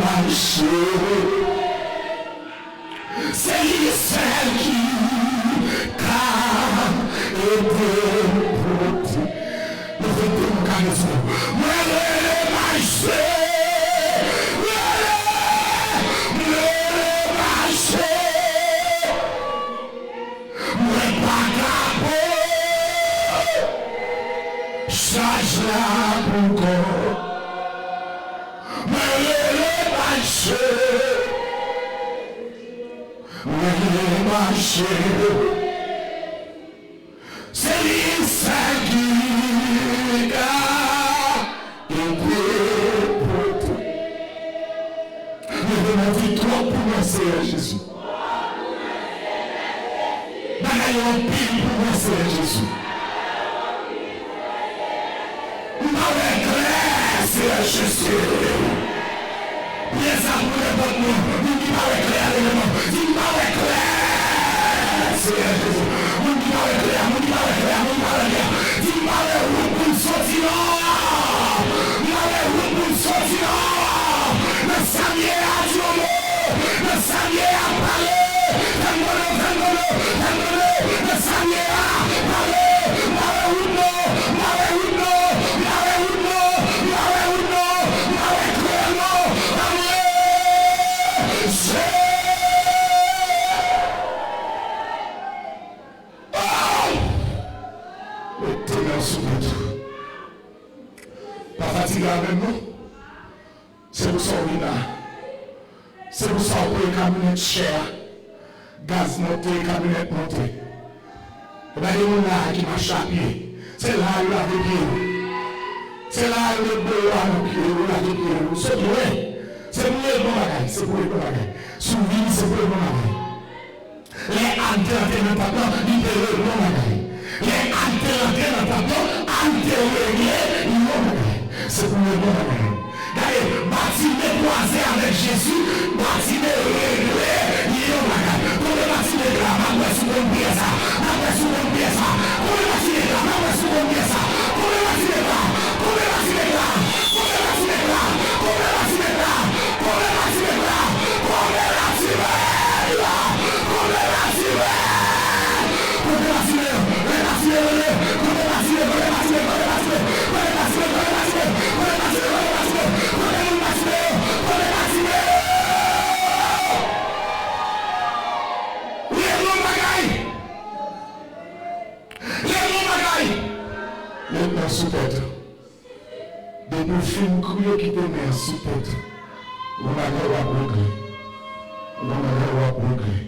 marcher. C'est lui seul qui a été porté. Nous faisons mon caractère. Moi, le marcher. Change la boucle, mais le marché, c'est l'issue qui a été porté. Nous devons dire trop pour merci à Jésus. Nous avons pile pour merci à Jésus. C'est Jésus. Bien ça pour les bonnes mots. Dis-moi avec clair l'élément. Dis-moi avec clair. C'est Jésus. Dis-moi avec clair. Dis-moi avec clair. Dis-moi avec clair. Dis-moi avec où pour sortir. Dis-moi avec où pour sortir. Le Seigneur a dit au mot. Le Seigneur a parlé. Le Seigneur a parlé. Pas fatigué avec nous. C'est pour ça qu'on est là. C'est pour ça qu'on peut camionnette cher. Gaz monté, camionnette monté. Et bien, il y a des gens qui marchent à pied. C'est là où il a des pieds. C'est là où le bleu a des pieds. C'est pour eux. C'est pour les bons bagages. C'est pour les bons bagages. Sous vie, c'est pour les bons bagages. Les antérêts dans ta plan, ils peuvent les bons bagages. Les antérêts dans ta plan, c'est pour les bons bagages. Regardez, bâtiment croisé avec Jésus, bâtiment réglé, il y a un bagage. Pour le bâtiment là, ma sous mon pied ça. Ma sous mon pied ça. Pour le bâtiment là, ma sous mon pied ça. Pour le bâtiment là, pour le bâtiment là, pour le bâtiment là, pour le bâtiment là, pour le bâtiment là, pour le bâtiment là, pour le bâtiment là. Sous-tête. Depuis film crié qui te met sous-tête. On a l'air à progrès. On a l'air à progrès.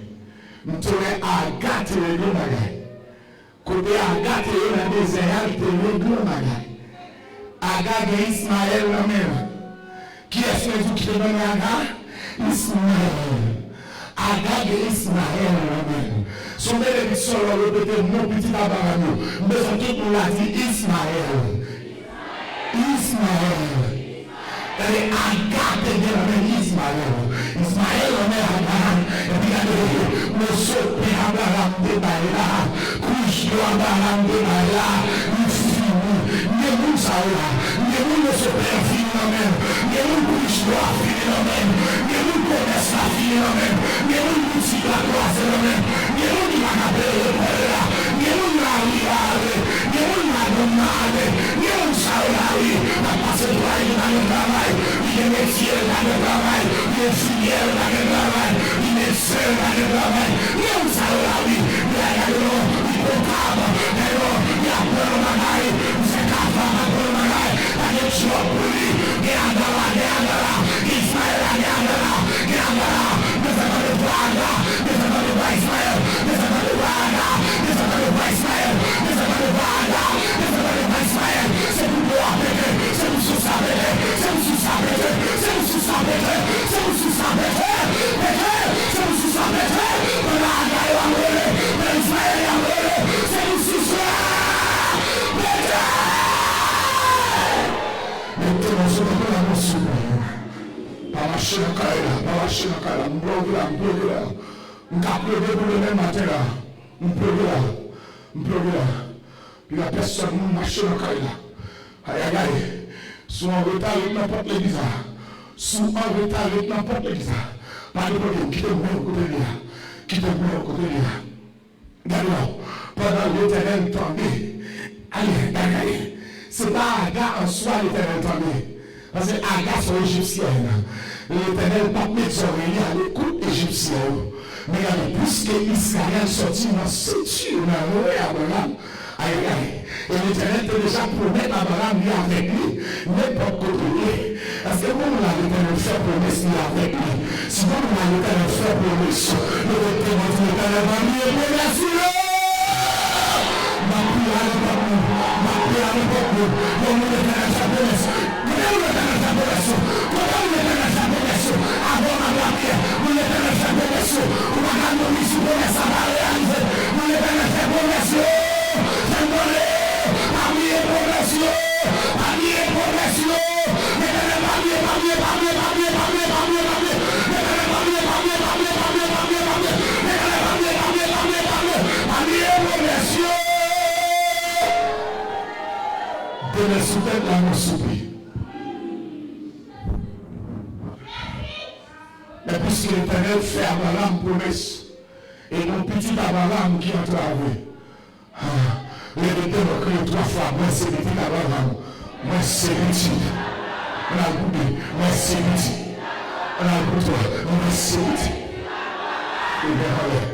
Nous tenons à gâter les deux bagailles. Côté à gâter le désert, te les deux bagailles. Aga et Ismaël la même. Qui est-ce que vous qui te donne Aga? Ismaël. Aga et Ismaël la même. Son bénédiction leur répétait mon petit abarano. Mais son tout on l'a dit Ismaël. Ismaël. Elle est Agathe de la même Ismaël. Ismaël on est Agathe. Et puis regardez, monsieur Abraham de Baïla. Couche de Abraham de Baïla. Il finit. Ne vous saoula. Ne vous ne se perd fini la même. Ne vous couche de la fini la même. Ne vous connaissez la fini la même. Ne vous boutique la croise la même. Ne vous n'y va pas le là. Ne vous n'a rien. Ne vous n'a donné. Ne vous saoula. La passe de la dans le travail. Il est métier dans le travail. Il est filière dans le travail. Il est seul dans le travail. Ne vous saoula. Il y a l'eau. Il faut câble. Il y a peur de la maille. C'est qu'à faire la peur de la maille. Il y a des choses pour lui. Regarde là. Ismaël, regarde là. Ne fais pas de blague là. Ne fais pas de blague Ismaël. Ne fais pas de blague là. Ne fais pas de blague Ismaël. Ne fais pas de blague là. Ne fais pas de blague Ismaël. C'est pour toi péter. C'est pour sous ça péter. C'est pour sous ça péter. C'est pour sous ça péter. C'est pour sous ça péter. C'est pour sous ça péter. Blague là, il va mourir. Ismaël, il va mourir. C'est pour sous ça péter. Maintenant, je vais pas la motion. Pas marcher dans le cas, pas marcher dans le cas, on bloque là, on a pleuvé pour le même matin là, on pleuve là, puis la personne marche dans le cas là. Aïe, soit en retard, n'importe l'église là, sous en retard avec n'importe qui ça. Pas de problème, qui te met au côté de là. Qui te met au côté de là. D'accord. Pendant l'Éternel tendait. Allez, allez. C'est pas Agar en soi l'Éternel tendait. Parce que Agar sont égyptiennes. L'Éternel pas mettre son réel à l'écoute égyptienne. Mais puisque Israël sortit dans cette ceinture, dans Abraham, aïe aïe. Et l'Éternel te déjà promet Abraham lui avec lui, n'importe côté. Parce que comme on a l'Éternel fait promesse lui avec lui, sinon on a l'Éternel fait promesse, le l'Éternel va lui remercier. Ma prière à l'époque, ma prière à l'époque, comme l'Éternel fait promesse, comment l'Éternel fait promesse, comment l'Éternel fait promesse, avant ma prière, l'Éternel fait promesse, on va gagner une mission promesse à la réaliser, l'Éternel fait promesse, c'est bon. Mais puisque l'Éternel fait Abraham promesse, et mon petit Abraham qui entre avec, les deux que 3 fois, moi c'est petit Abraham, moi c'est petit. On a goûté, moi c'est petit. On a goûté, moi c'est petit. Et bien, allez.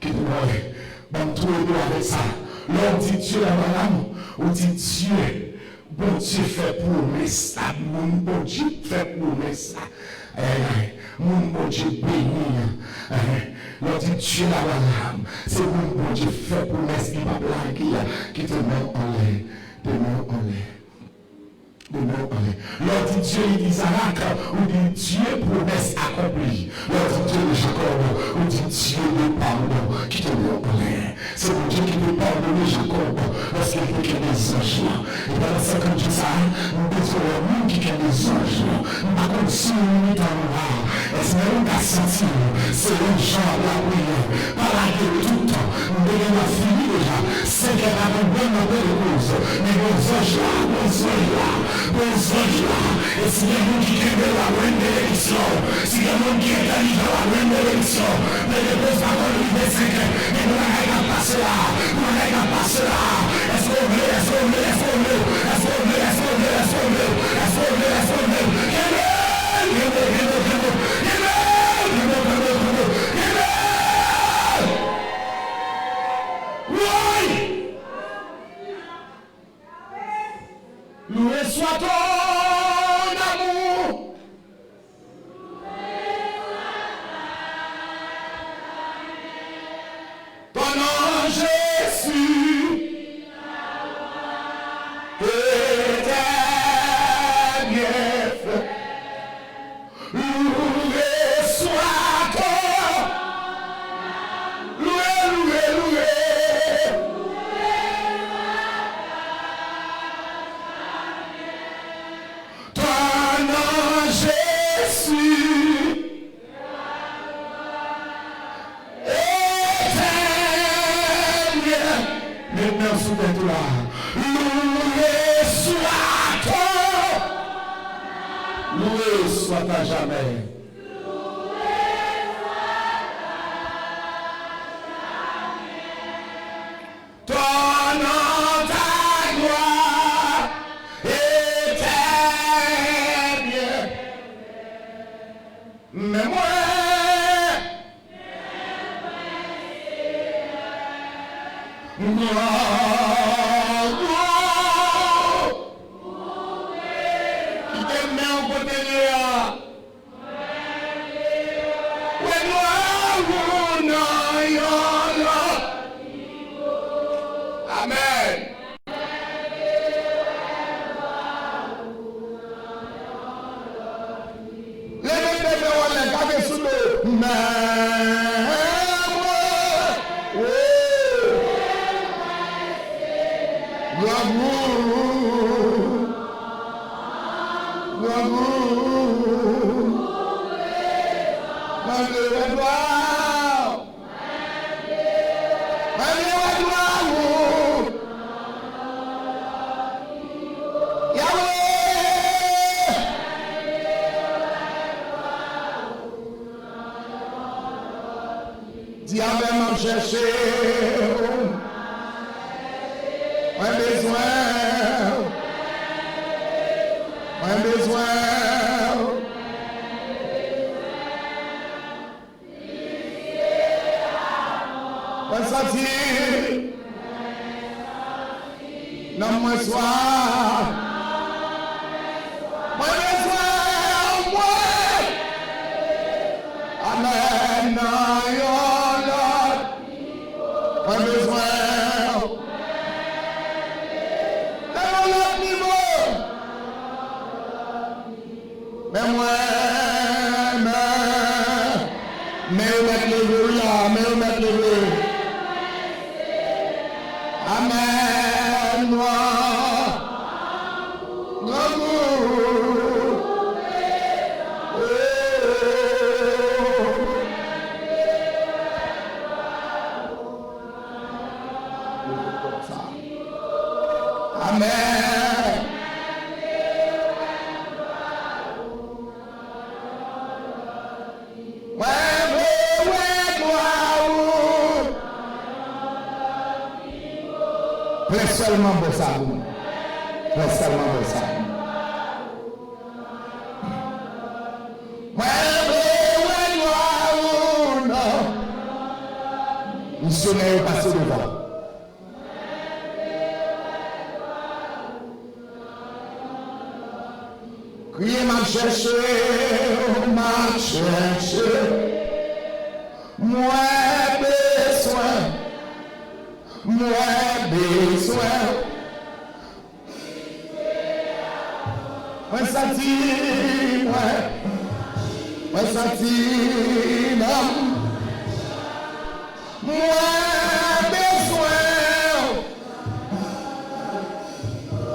Qui te voit, bon, tout le monde avec ça. L'on dit Dieu Abraham, on dit Dieu. Bon Dieu fait promesse ça, mon bon Dieu fait promesse ça. Mon bon Dieu béni. L'on dit Dieu Abraham, c'est mon bon Dieu fait promesse, il va blaguer, qui te met en l'air, te met en l'air. L'on dit Dieu, il dit Isaac, ou dit Dieu promesse accomplie. L'on dit Dieu de Jacob, ou dit Dieu de pardon, qui te met en l'air. C'est mon Dieu qui peut pardonner Jacob lorsqu'il fait qu'il y a des anges. Et dans ce que je dis ça, nous besoin de qui a des anges. Nous pas comme si nous étions là. Est-ce que nous avons senti, c'est un genre là, oui, par la gueule tout le temps. Nous devons finir déjà. C'est qu'il y a une bonne cause. Mais nos anges là, et s'il y a un qui est de la reine de l'élection, s'il y a un qui est allé dans la reine de l'élection, mais les deux paroles lui décèdent, mais nous n'avons pas passer là, est-ce qu'on veut, loué soit ton amour. Ton nom Jésus était bien fait. Loué soit ton loué. Loué soit à jamais. Ton nom, ta gloire éternelle. Mais moi, Si avait m'a cherché, un besoin, un besoin. Un senti, non moins soir, moins besoin, moins. Amen, moins besoin. Dans l'autre niveau, mais moi, mais où mettre le vœu là, mais où mettre le vœu. Amen, moi, Amen. Prends seulement pour ça. Prends seulement pour ça. Monsieur n'est pas passé devant. Criez m'a cherché, moi besoin, moi senti, moi senti, non, moi besoin,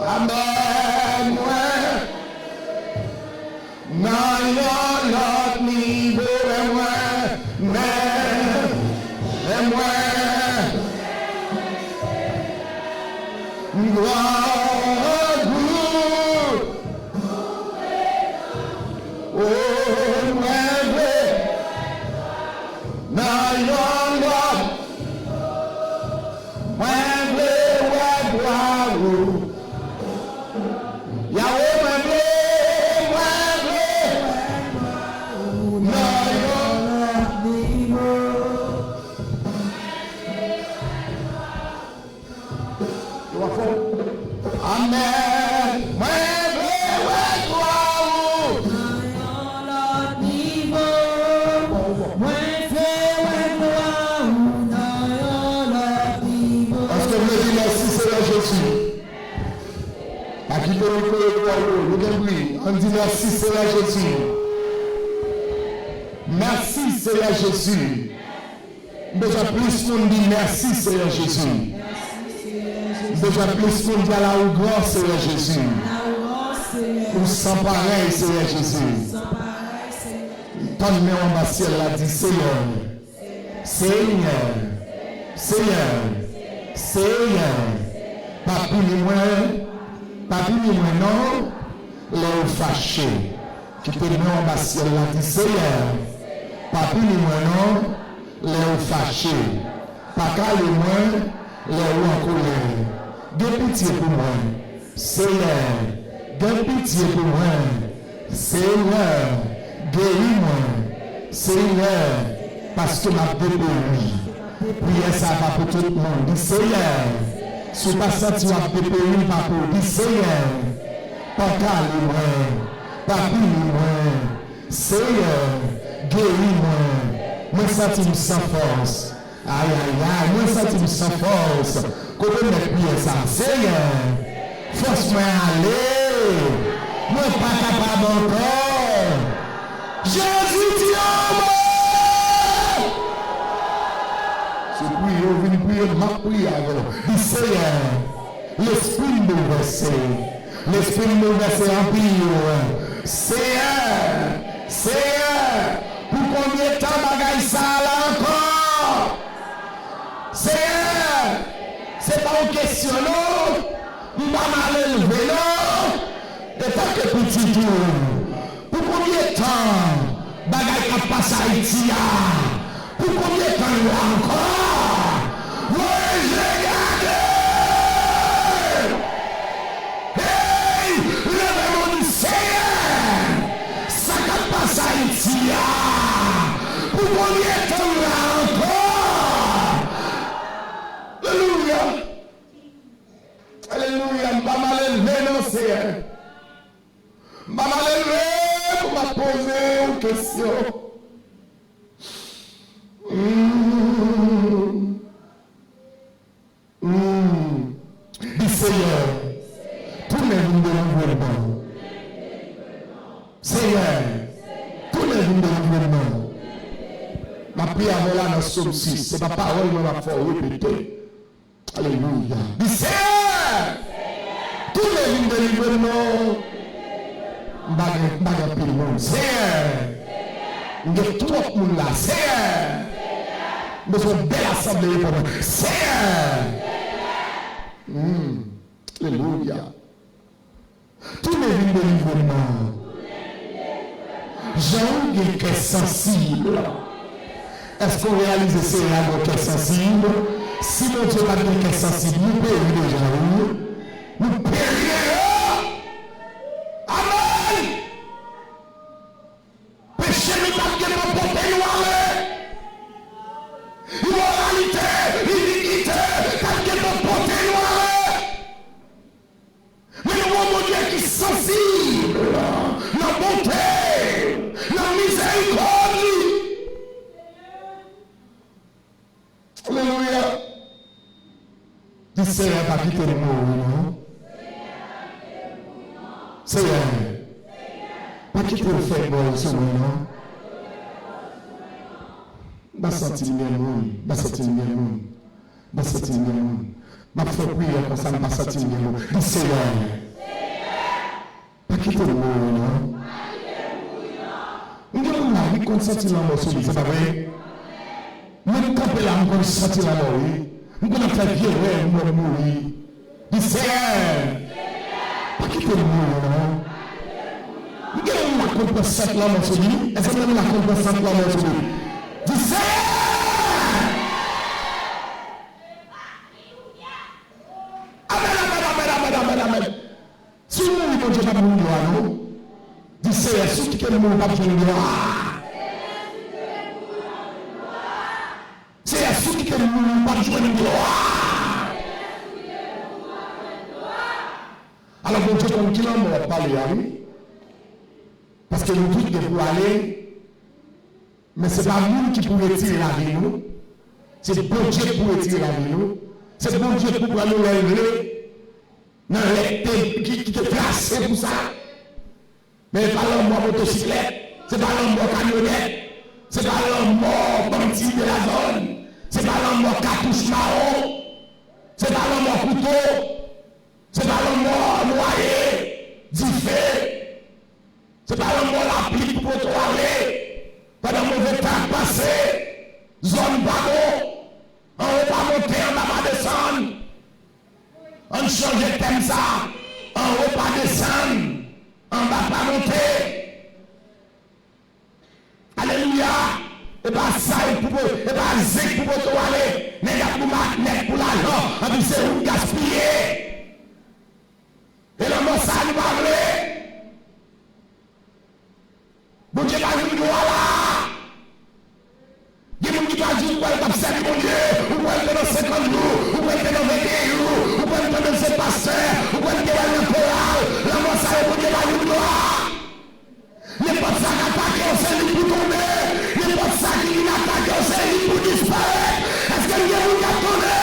amen, moi. Non, l'autre niveau, mais moi, on dit merci Seigneur Jésus. Merci Seigneur Jésus. Déjà plus qu'on dit merci Seigneur Jésus. Déjà plus qu'on dit à la grand Seigneur Jésus. Pour sans pareil Seigneur Jésus. Ton numéro en ciel l'a dit Seigneur. Seigneur. Seigneur. Seigneur. Papi ni moi non. Les fâchés qui te met en bas ciel la dit Seigneur, papi ni moi non, les fâchés, pas qu'à les moins, les en colère. De pitié pour moi, Seigneur, de pitié pour moi, Seigneur, guéris-moi, Seigneur, parce que ma dépéri, prière ça va pour tout le monde, dis Seigneur, si tu pas senti ma dépéri, pas pour, dis Seigneur, Papa, papi, Seigneur, guéris-moi. Moi, senti sans force. Aïe, aïe, aïe, moi, senti sans force. Comment me prier ça? Seigneur, force-moi à aller. Moi, pas capable encore. Jésus, Dieu, je prie, je viens prier, ma prière. Dis Seigneur, l'esprit bouleversé. L'esprit de bouleversé en pire. Seigneur, pour combien de temps bagaille ça là encore? Seigneur, c'est pas une question non, nous pas mal élevé non, de tant que petit tour. Pour combien de temps bagaille qui passe à Haïti? Pour combien de temps là encore? Oui, j'ai gardé. Hey, le nom du Seigneur, ça ne passe à Haïti. Pour combien de temps là encore? Alléluia. Alléluia. Je vais m'élever dans le Seigneur. Je vais m'élever pour me poser une question. Du Seigneur, tous les jours de l'environnement. Seigneur, tous les jours de l'environnement. Ma prière avant là dans Somme 6, c'est ma parole que je vais répéter. Alléluia. Du Seigneur, tous les jours de l'environnement. Baga pile monde. Seigneur, il y a trop de monde là. Seigneur, nous sommes une belle assemblée pour moi. Seigneur. Alléluia. Tous les vies de l'environnement. Jean, il est sensible. Est-ce qu'on réalise ces règles qui est sensible? Si mon Dieu n'a pas de sensible, nous payons déjà. Nous payons. Amen. Péché n'est pas que nous porter nous. Immoralité, iniquité, pas que nous porter nous. Mais nous avons un Dieu qui est sensible. La bonté, la miséricorde. Alléluia. Dis Seigneur, pas quitter le mot, non? Seigneur, pas quitter le fait bon, ce non? Pas sentir bien le monde, pas sentir bien le monde, pas sentir bien le monde. Ma foi prière comme ça, pas sentir bien le monde. Dis Seigneur, pas quitter le mot, non? Nous avons la vie qu'on sentit la mort sur lui, c'est pas vrai? Nous camper là, nous sentir la mort, oui. Nous allons faire vieillir, nous allons mourir. Dis Seigneur, pas quitter le mot, non? Nous avons la compensation la mort sur lui. Est-ce que nous avons la compensation la mort sur lui? Dis Seigneur! Amen, amen, amen, amen, amen, amen. Si nous ne pouvons pas mourir, non? Dis Seigneur, si tu ne mourir pas mourir. C'est ceux qui ne mourront pas jouer une gloire. Alors, mon Dieu, comme qui l'en m'a parlé à lui, parce que nous tous devons aller, mais ce n'est pas nous qui pouvons tirer la vie, nous. C'est bon Dieu qui peut tirer la vie, nous. C'est bon Dieu qui peut nous lever, dans les qui te placent pour ça. Mais pas l'homme mort motocyclette, c'est pas l'homme mort camionnette, c'est pas l'homme mort bandit de la zone. C'est pas l'homme mort cartouche marron. C'est pas l'homme mort couteau. C'est pas l'homme mort noyé. Diffé. C'est pas l'homme mort la pluie pour toiler. Pendant mauvais temps passé. Zone bateau. On va pas monter, on va pas descendre. On change de thème ça. On va pas descendre. On va pas monter. Alléluia. Et pas ça, et pas zéc pour toi aller, mais il y a pour magnet pour l'argent, et puis c'est où gaspiller. Et le mot ça nous parle. Bon Dieu, pas une gloire là. Il y a des gens qui parlent du poil comme ça, mon Dieu, ou poil dans 50 jours, ou poil dans 21 jours, ou poil dans ses pasteurs, ou poil dans le choral. Le mot ça, bon Dieu, pas une gloire. Il n'y a pas de ça qui attaque, on s'est dit pour tomber. Il n'y a pas de ça qui attaque, on s'est dit pour disparaître. Est-ce que il y a un gars tombé?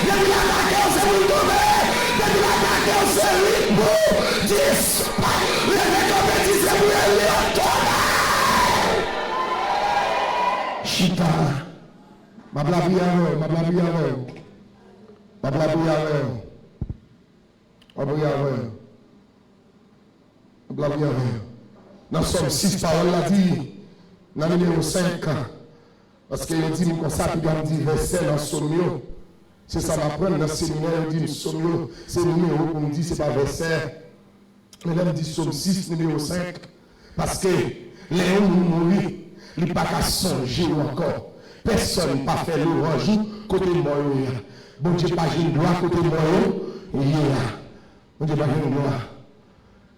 Il y a un attaque, on s'est dit pour tomber. Il y a un attaque, on s'est dit pour disparaître. Les mecs ont dit, c'est pour aller en tomber. Chita. Ma blabouille avec. Ma blabouille avec. Ma blabouille avec. Ma blabouille avec. Ma blabouille avec. Dans Somme 6, parole l'a dit, dans le numéro 5, parce qu'il dit comme ça, puis il dit verset dans Somme, c'est ça m'apprend dans le séminaire, il dit Somme, c'est le numéro qu'on me dit, c'est pas verset. Mais là, il dit Somme 6, numéro 5, parce que les hommes nous mourent, il n'y a pas qu'à songer encore. Personne pas fait l'orange côté moi. Bon Dieu pas j'ai droit côté moi. Bon Dieu pas j'ai droit.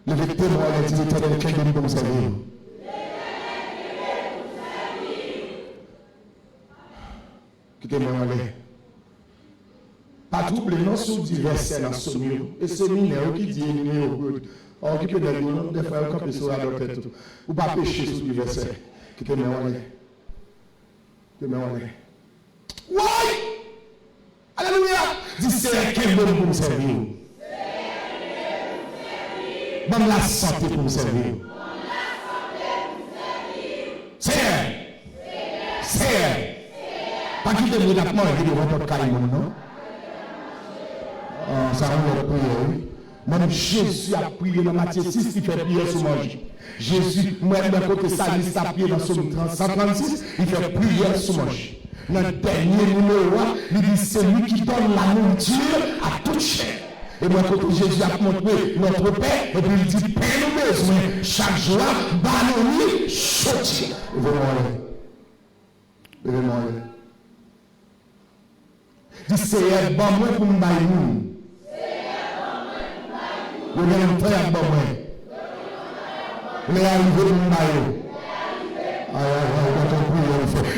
Le témoin a dit l'éternel qui est pour me servir. Qui témoin allait. Pas troubler non sous divers dans ce mur. Et c'est mineur qui dit mineur. Occupé de nous, des fois, quand ils sont à leur tête, ou pas pécher sous du verset. Qui te met en l'air. Te met en l'air. Oui! Alléluia! Dis c'est quel bon pour me servir. Bonne la santé pour me servir. C'est pas qui te met la mort et devant votre caillou, non? Ça on va prier, oui. Même Jésus a prié dans Matthieu 6, il fait prière sur manger. Jésus, moi, d'un côté, ça liste a prié dans Somme 136, il fait prière sur manger. Dans le dernier numéro, il dit c'est lui qui donne la nourriture à toute chair. Et moi, côté Jésus a montré notre Père, et puis il dit Père nous besoin, chaque jour, banoni, chaudier. Levez-moi. Dit c'est bon, moi, pour me bailler. Vous avez un frère à bon moi. Vous avez arrivé de mon maillot.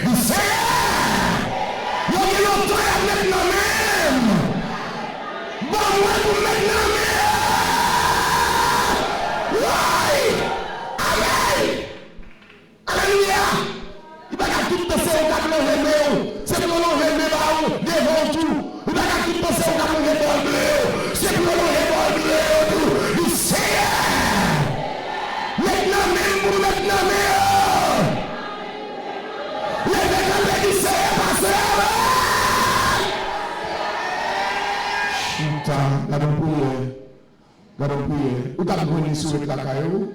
Il sait. Vous avez un frère à maintenant même. Bon moi pour maintenant même. Oui. Amen. Alléluia. Il va pas tout passer au cap de l'enlever. C'est pour l'enlever devant tout. Il va pas tout passer au cap de l'enlever. C'est pour l'enlever. Gardons prière. Où t'as brûlé sur le cacaillou?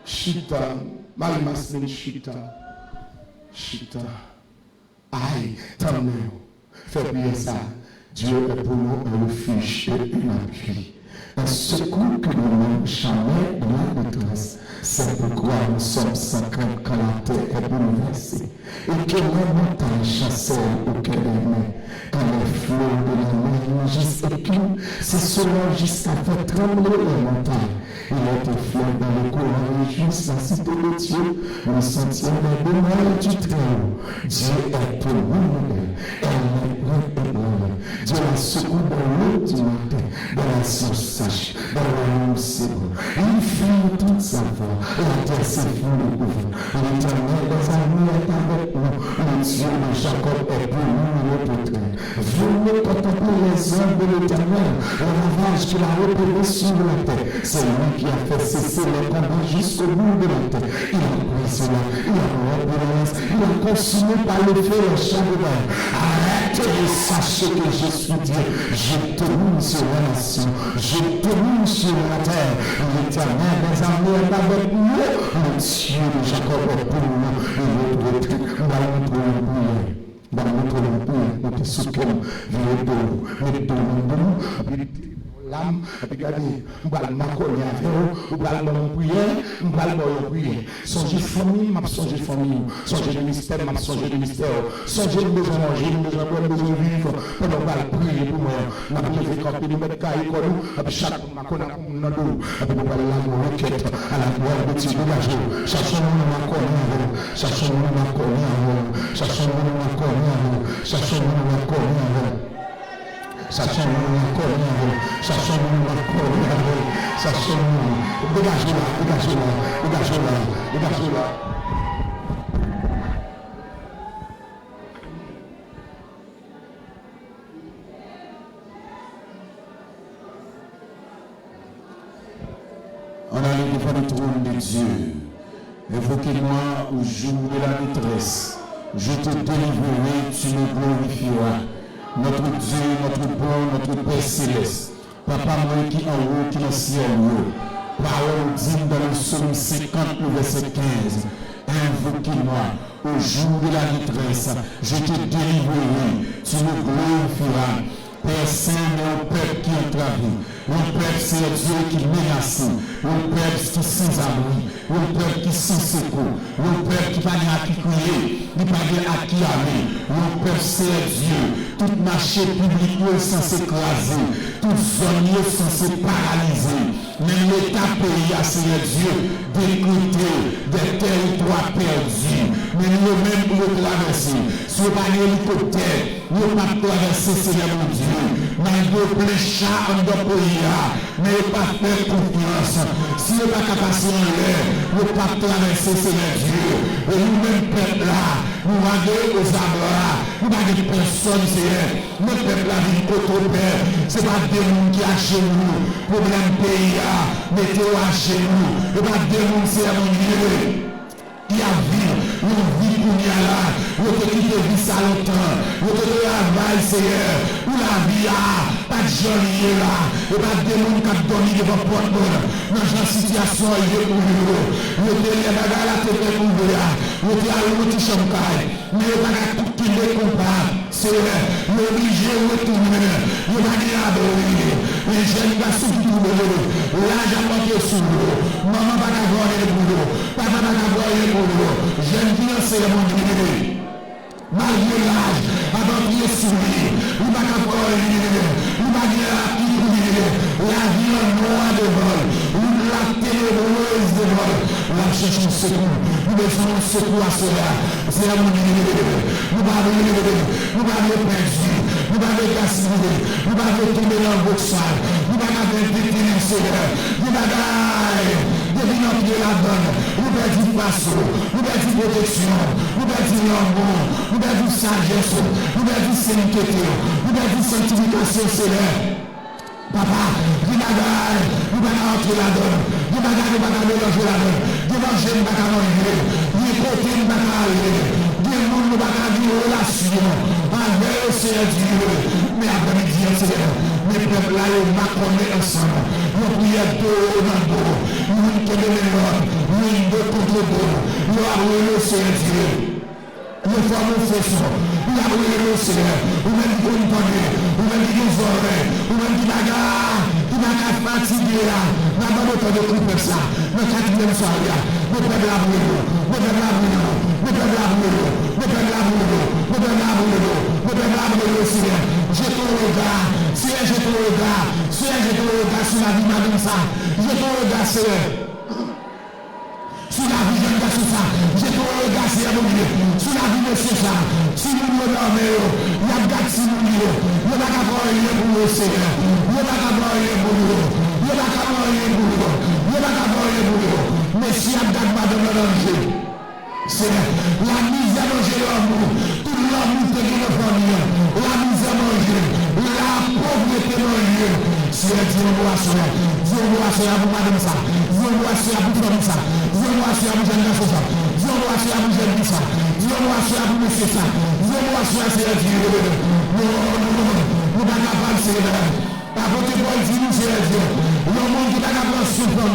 Chita. Marie-Masseline Chita. Aïe, tant mieux. Fais prier ça. Dieu est pour nous un refuge et une appui. Un secours que nous n'avons jamais dans la détresse. C'est pourquoi nous sommes sans crainte quand la terre est bouleversée. Et que les montagnes chassent auquel les mains. Quand les flots de la mer mugissent et clous, c'est cela jusqu'à faire trembler les montagnes. Il est fleur dans le courant juste la cité de Dieu, le sentier des demeures du Très-Haut. Dieu est pour nous, elle est bonne et bonne. Dieu a secours dans l'eau du matin, dans la source sèche, dans la mousse. Il fuit toute sa voix, la terre s'effondre au couvent. L'Éternel dans sa nuit est avec nous, le Dieu de Jacob est pour nous notre train. Venez contempler les œuvres de l'Éternel, le ravage qu'il a repéré sur la terre. C'est lui qui a fait cesser les combats jusqu'au bout de la terre. Il a brisé là, il a rompu l'Est, il a consumé par le feu les champs de mer. Arrêtez et sachez que je suis Dieu. Je domine sur la nation, je domine sur la terre. L'Éternel des armées est avec nous. Le Dieu de Jacob est pour nous. Et notre truc, nous allons trouver une prière. Dans notre empire, notre soukène, l'âme, regardez, nous allons m'accorder avec vous, nous allons prier, nous allons prier. Songez famille, m'a songé famille. Songez le mystère, m'a songé le mystère. Songez le besoin de manger, le besoin de boire, le besoin de vivre. Pendant qu'on va prier pour moi, nous allons lever quand nous mettons caille pour nous, et puis chaque fois qu'on a comme nous, et puis nous allons la requête à la gloire de Dieu. Cherchons-nous m'accorder avec vous, cherchons-nous m'accorder avec vous, cherchons-nous m'accorder avec vous, cherchons-nous m'accorder avec vous. Cherchons-nous encore, cherchons-nous encore, cherchons-nous. Dégagez-la. En allant devant le trône de Dieu, évoquez-moi au jour de la détresse. Je te délivrerai, tu me glorifieras. Notre Dieu, notre bon, notre Père céleste, Papa moi qui en haut, qui en ciel, parole digne dans le psaume 50, le verset 15. Invoquez-moi au jour de la détresse, je te délivrerai, tu me glorifieras. Père Saint, mais un peuple qui est entravé, un peuple, Seigneur Dieu, qui est menacé, un peuple qui est sans abri, un peuple qui est sans secours, un peuple qui va à qui crier, qui va à qui aller, un peuple, Seigneur Dieu, tout marché public est censé écraser, toute zone est censée paralyser, même l'État pays, Seigneur Dieu, décréter des territoires perdus, mais nous-mêmes pour le traverser, si on va l'hélicoptère, nous ne pouvons pas traverser, Seigneur mon Dieu, malgré les chats en de pays, mais ne pas faire confiance, si on n'a pas capacité en l'air, nous ne pouvons pas traverser, Seigneur Dieu, et nous-mêmes, peuple là, nous allons aux arbres, nous n'avons personne, Seigneur, notre peuple là, vit contre Père, ce n'est pas des gens qui sont chez nous, problème pays, météo à chez nous, ce n'est pas des gens, Seigneur mon Dieu, qui a vu, nous vivons pour nous là, nous te quitte vie ça longtemps, nous te travail, Seigneur, où la vie a, pas de joli là, et pas de gens qui ont dormi devant la porte, dans une situation, il est pour nous, nous te lève à la tête pour nous, nous te allons nous toucher en caille, mais pas de tout qui les compare, Seigneur, nous obligés de retourner, nous va dire à dormir, les jeunes garçons qui tournent, là j'ai monté sous l'eau, maman va avoir les boulots, papa va avoir les boulots, jeune fiancé mon Dieu, malgré l'âge, avant de sourire, il va avoir il va dire à qui la vie en noir de vol, la ténébreuse de vol, la cherche un secours, nous besoin de secours à cela, c'est à mon Dieu, nous va perdu, nous va gaspiller, nous va tomber dans le boxage, nous va détenir Seigneur, nous va depuis notre pied la donne, nous perdons passeau, nous perdons protection, nous perdons l'amour, nous perdons sagesse, nous perdons sainteté, nous perdons sanctification Seigneur. Papa, nous allons entrer la donne, nous allons mélanger la donne, nous manger, nous allons manger, nous côté, nous allons aller, nous allons vivre une relation avec le Seigneur Dieu, mais après-midi, Seigneur, mes peuples là, ils m'accordent ensemble, nous prions dos dans dos, nous nous nous deux contre deux, nous avons le Seigneur Dieu. Nous formons faisons, nous avons le Seigneur, nous même qui nous connaît, nous même qui nous oreilles, nous même qui bagarre, qui bagarre fatigué là, nous avons le temps de couper ça, nous quatrième soirée là, nous perdons la boule, nous perdons la boule, nous perdons la boule, nous perdons la boule, nous perdons la boule, nous perdons la boule, Seigneur, j'ai ton regard, Seigneur, j'ai ton regard, Seigneur, j'ai ton regard sur la vie madame ça, j'ai ton regard, Seigneur. Sur la vie de ce ça, j'ai ton regard sur mon Dieu, sur la vie de ce ça, si nous nous dormons, il y a gâté si nous nous, il n'y a pas qu'à voir rien pour le Seigneur, il n'y a pas qu'à voir rien pour nous, il n'y a pas qu'à voir rien pour nous, il n'y a pas qu'à voir rien pour nous, mais si il y a gâté pas de me danger, Seigneur, la mise à manger l'amour, tout l'amour que nous nous famille, la mise à manger, la pauvreté manger, Seigneur, Dieu-moi cela, Dieu-moi cela pour madame ça, Dieu-moi cela pour famille ça, Dieu-moi cela pour jeune garçon ça, Dieu-moi cela pour jeune fille ça, Dieu-moi cela pour monsieur ça, Dieu-moi cela c'est Dieu. Nous pas capable Seigneur. Par contre, pour dire nous c'est Dieu. Le monde qui pas capable de souffrir,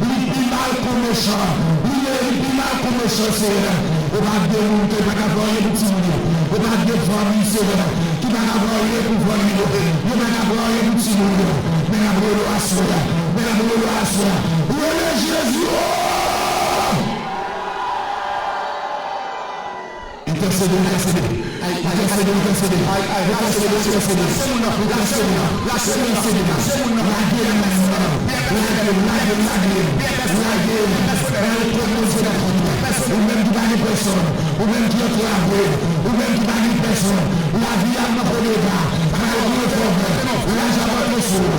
il est mal comme méchant, il est mal comme méchant Seigneur. On va de monde qui pas capable de petit monde, on va de famille Seigneur, qui pas capable de pour famille, on va capable de petit monde. Mais la brûle à soi, mais la brûle à soi. Où est Jésus? Intercédez. Ou même qui va les personnes, ou même qui ont travaillé, ou même qui va les personnes, la vie a ma colère, là j'avais le sourd,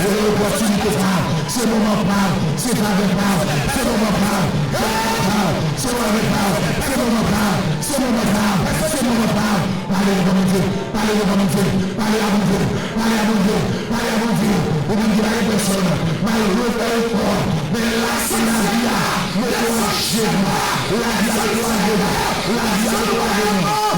l'opportunité parle, c'est le moment parle, c'est pas avec parle, c'est le moment parle, c'est le moment parle, c'est le moment parle, c'est le moment parle, c'est le moment parle, parlez de mon Dieu, parlez de mon Dieu, parlez à mon Dieu, parlez à mon Dieu, parlez à mon Dieu, ou même qui va les personnes, malheureux est fort, mais là c'est la vie, mais là chez moi, la vie avec toi, la vie avec toi,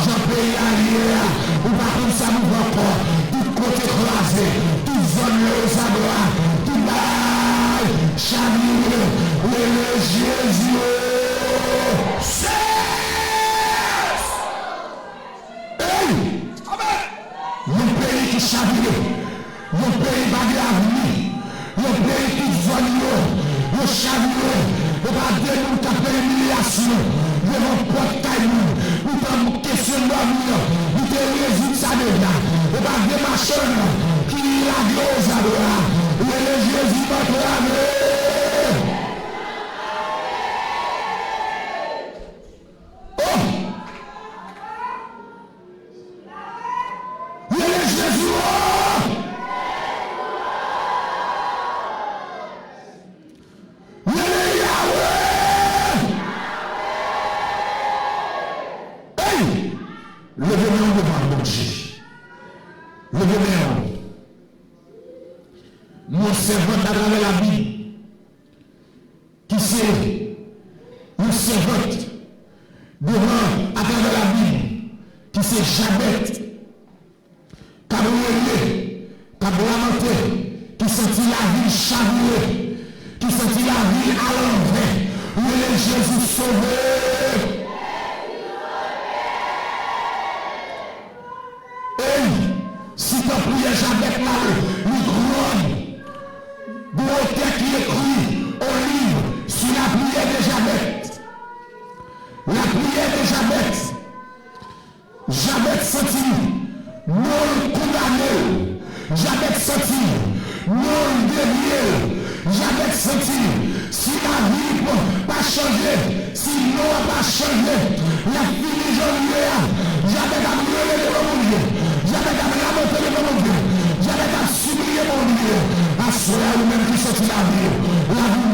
j'en paye à l'hier, ou par contre ça nous va pas, tout côté croisé, tout zone aux abras, tout bail, chamille, le Jésus, cesse! Hey! situation, devant portail, nous t'en questionnement, nous te résoudre ça déjà. Et pas de machin qui la grosse à toi. Le Jésus va te laver. Levez-nous devant mon Dieu. Levez-nous. Mon servant à travers la vie, qui c'est une servante devant à travers la vie, qui c'est Jabet, qui a brûlé, qui a lamenté, qui sentit la vie chavirée, qui sentit la vie à l'envers. Où est Jésus sauvé? Si tu prières avec la grande beauté qui écrit au livre sur la prière de Jabet. La prière de Jabet. Jabet sentit non condamné. Jabet sentit non dévié. Jabet sentit si la vie n'a pas changé, si l'eau n'a pas changé, la fille janvier, Jabet a brûlé devant mon Dieu. J'avais à lamenter devant mon Dieu. J'avais à supplier mon Dieu. À cela même qui sortit la vie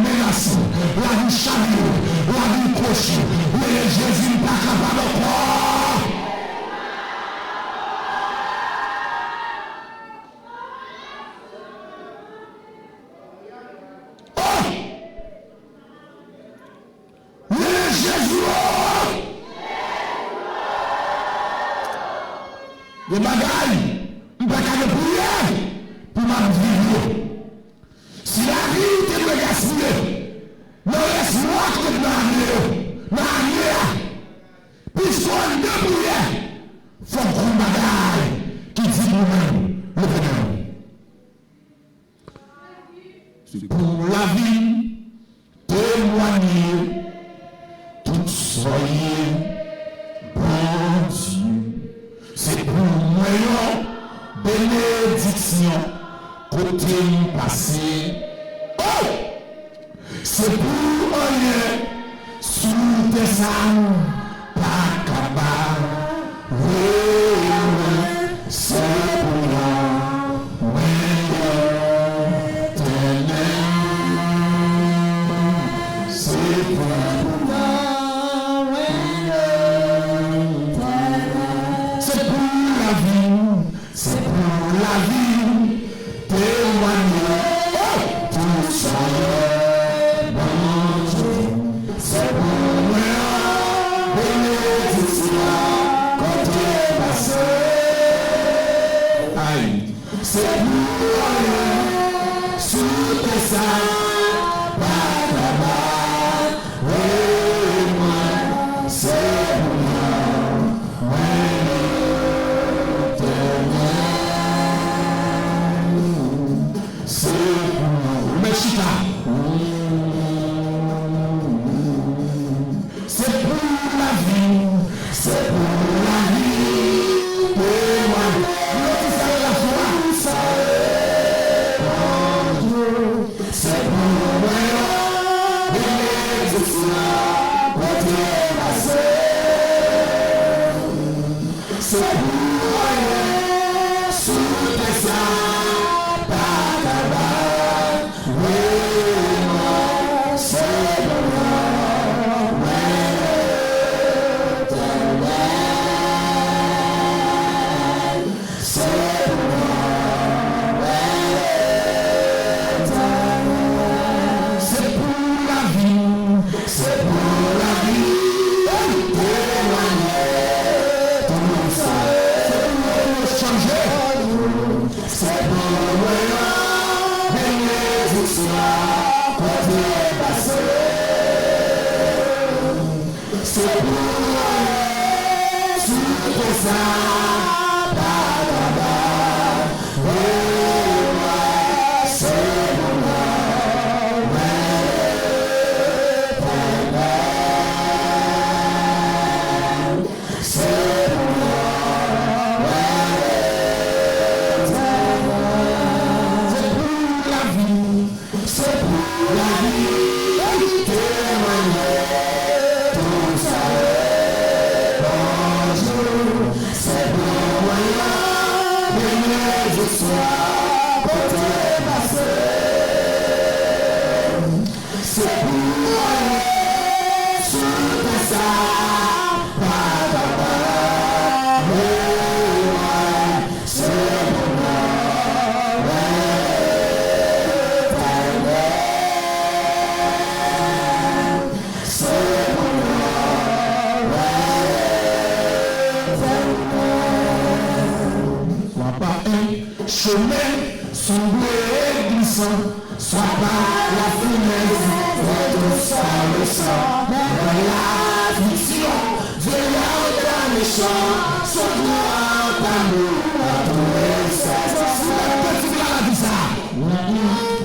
menacée, la vie chavirée, la vie crochée. Mais Jésus n'est pas capable de croire. Oh! Mais Jésus! Les bagailles, je ne peux pas prier pour ma vie. Si la vie te doit gaspiller, non laisse-moi que tu m'as puisqu'on ne prier, il faut qu'on bagaille qui dit nous-mêmes le venir. C'est pour la vie, témoigner, tout soyez bon Dieu. C'est pour moi, bénédiction, côté passé. Oh! C'est pour rien, sous tes âmes, pas capable. Oui, c'est pour moi, oui, c'est pour moi. C'est pour la vie, témoigner, tout ça, bon Dieu. C'est pour moi, bénédiction, côté passé. Aïe, c'est pour moi, sous tes sangs, pas là-bas, oui, moi, c'est pour moi, oui. C'est pour la vie, c'est pour la vie, témoigne. C'est pour moi, bénédiction, côté passé. C'est pour moi, sous tes sangs, pas là-bas, oui, moi, c'est pour moi. C'est pour la vie, témoigner, tout ça, c'est pour changer, c'est pour moi, bénédiction, côté passé, c'est pour moi, sous ça, pas là-bas, oui, moi, c'est pour moi. chemin sombre et glissant, soit par la fournaise, et par le sang, dans l'affliction, Dieu l'a méchant, son droit d'amour, à trouver ses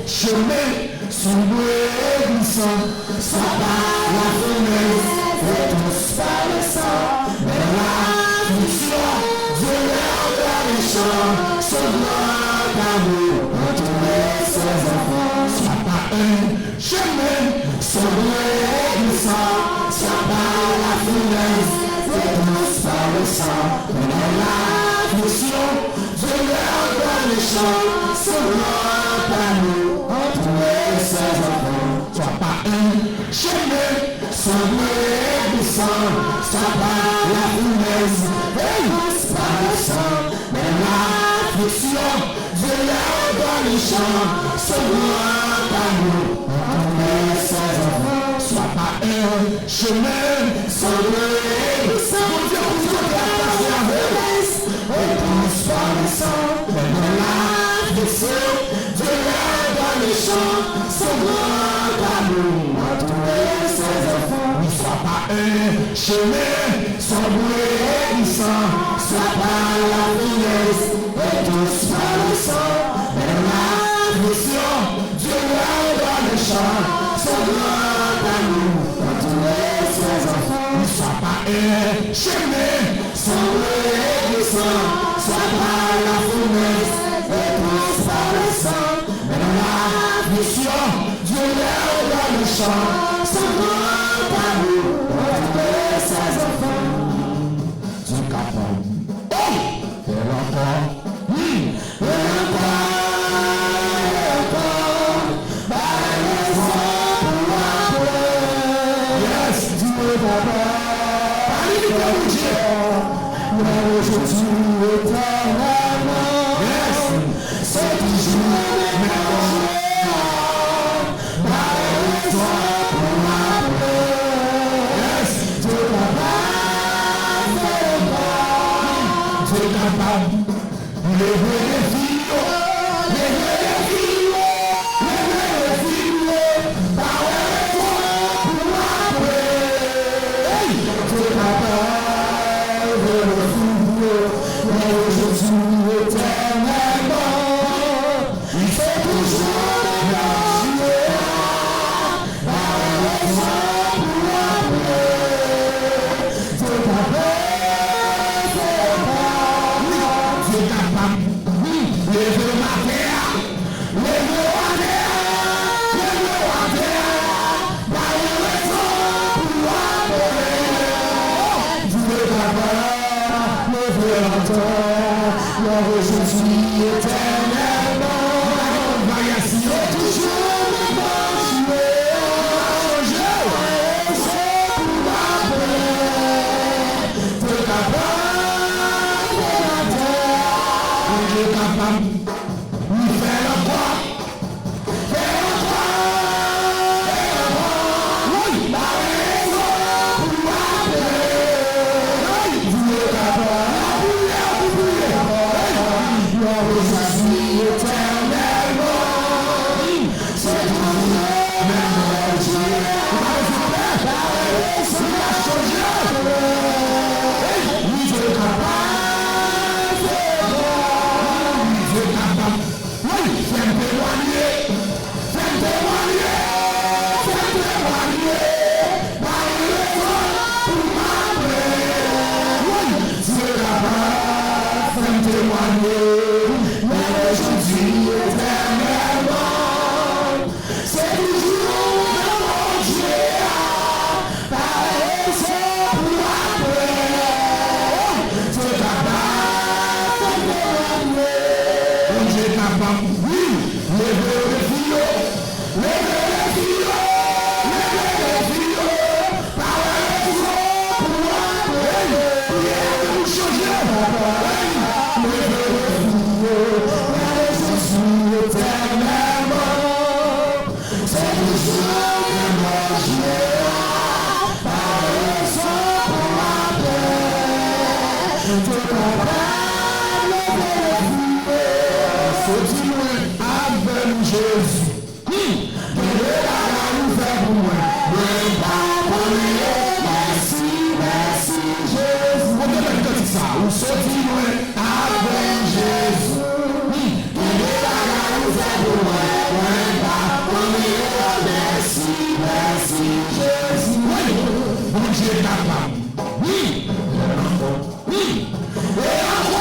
chemin sombre et glissant, soit par la fournaise, et tous par le sang, dans l'affliction, Dieu l'a méchant, son droit d'amour, à trouver ses enfants, soit par un chemin sombre et glissant, soit par la fournaise, et tous par le sang, dans l'affliction, Dieu l'a méchant, son droit d'amour, à trouver ses enfants, soit par un chemin sombre et glissant, soit par la fournaise, et tous par le sang, dans l'affliction, Dieu l'a méchant, son droit d'amour, à trouver ses enfants, soit par un chemin sombre et glissant, Dieu l'a méchant, et tous par le sang, dans l'affliction, Dieu l'a méchant, son droit d'amour, à trouver ses enfants, soit par un chemin sombre et glissant, soit par la fournaise, et tous par le sang, dans l'affliction, Dieu l'a méchant, son droit d'amour, à trouver ses enfants, soit par un chemin sombre et glissant, soit par la fournaise, et tous par le sang, dans l'affliction, Dieu l'a méchant, son droit d'amour, à trouver ses enfants. Dieu capable. Oh! Et encore. Yes, Dieu capable. Aujourd'hui, éternellement. Yes, c'est toujours maintenant. Aujourd'hui éternellement, variation toujours maintenant, c'est pour m'appeler, t'es capable de la terre, t'es capable, oui, fais le quoi, oui, la raison pour m'appeler, oui, tu es capable, Jesus. c'est capable. Oui. Oui. Et encore.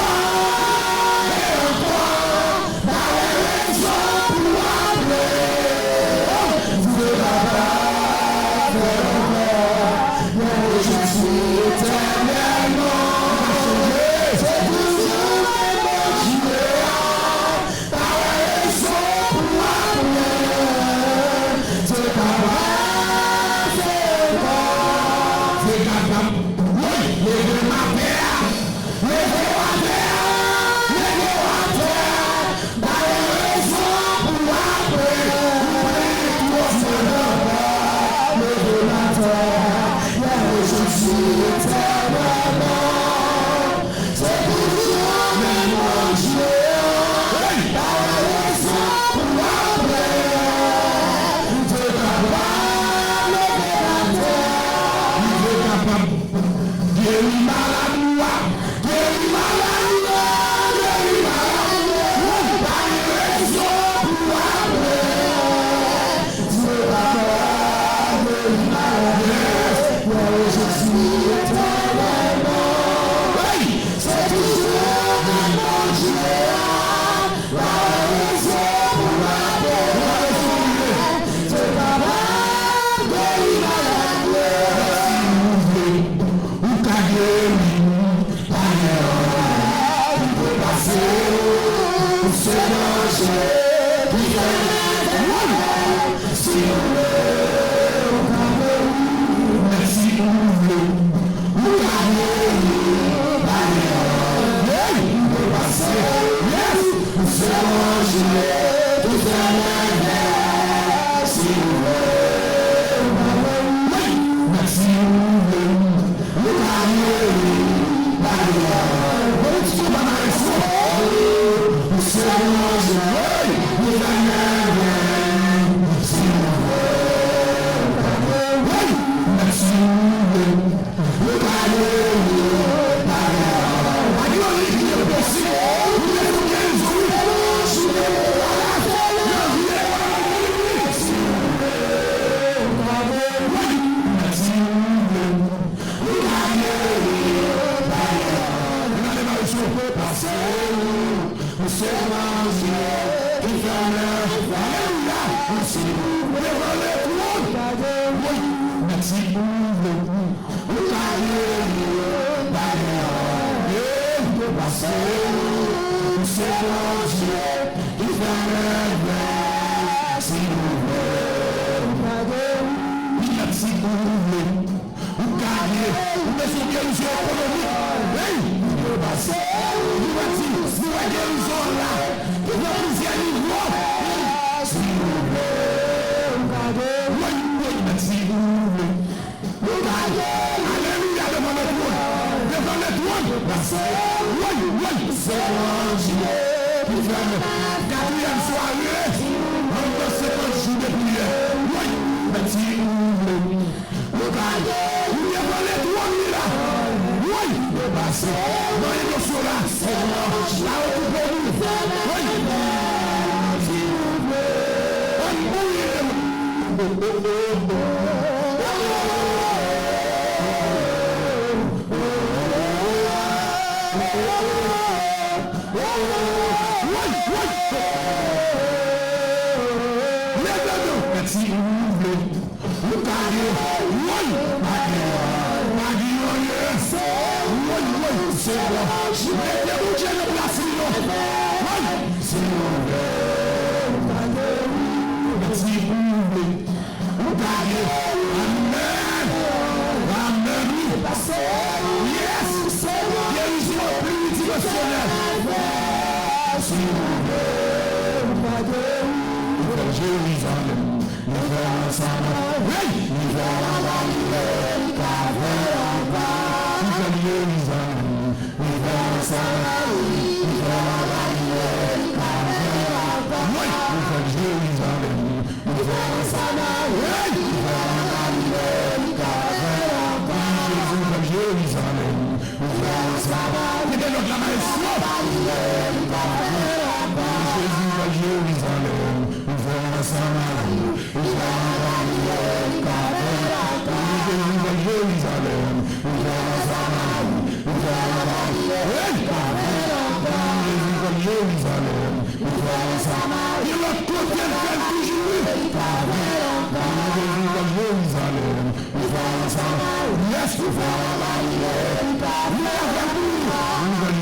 Jérusalem. Yes, Nouvelle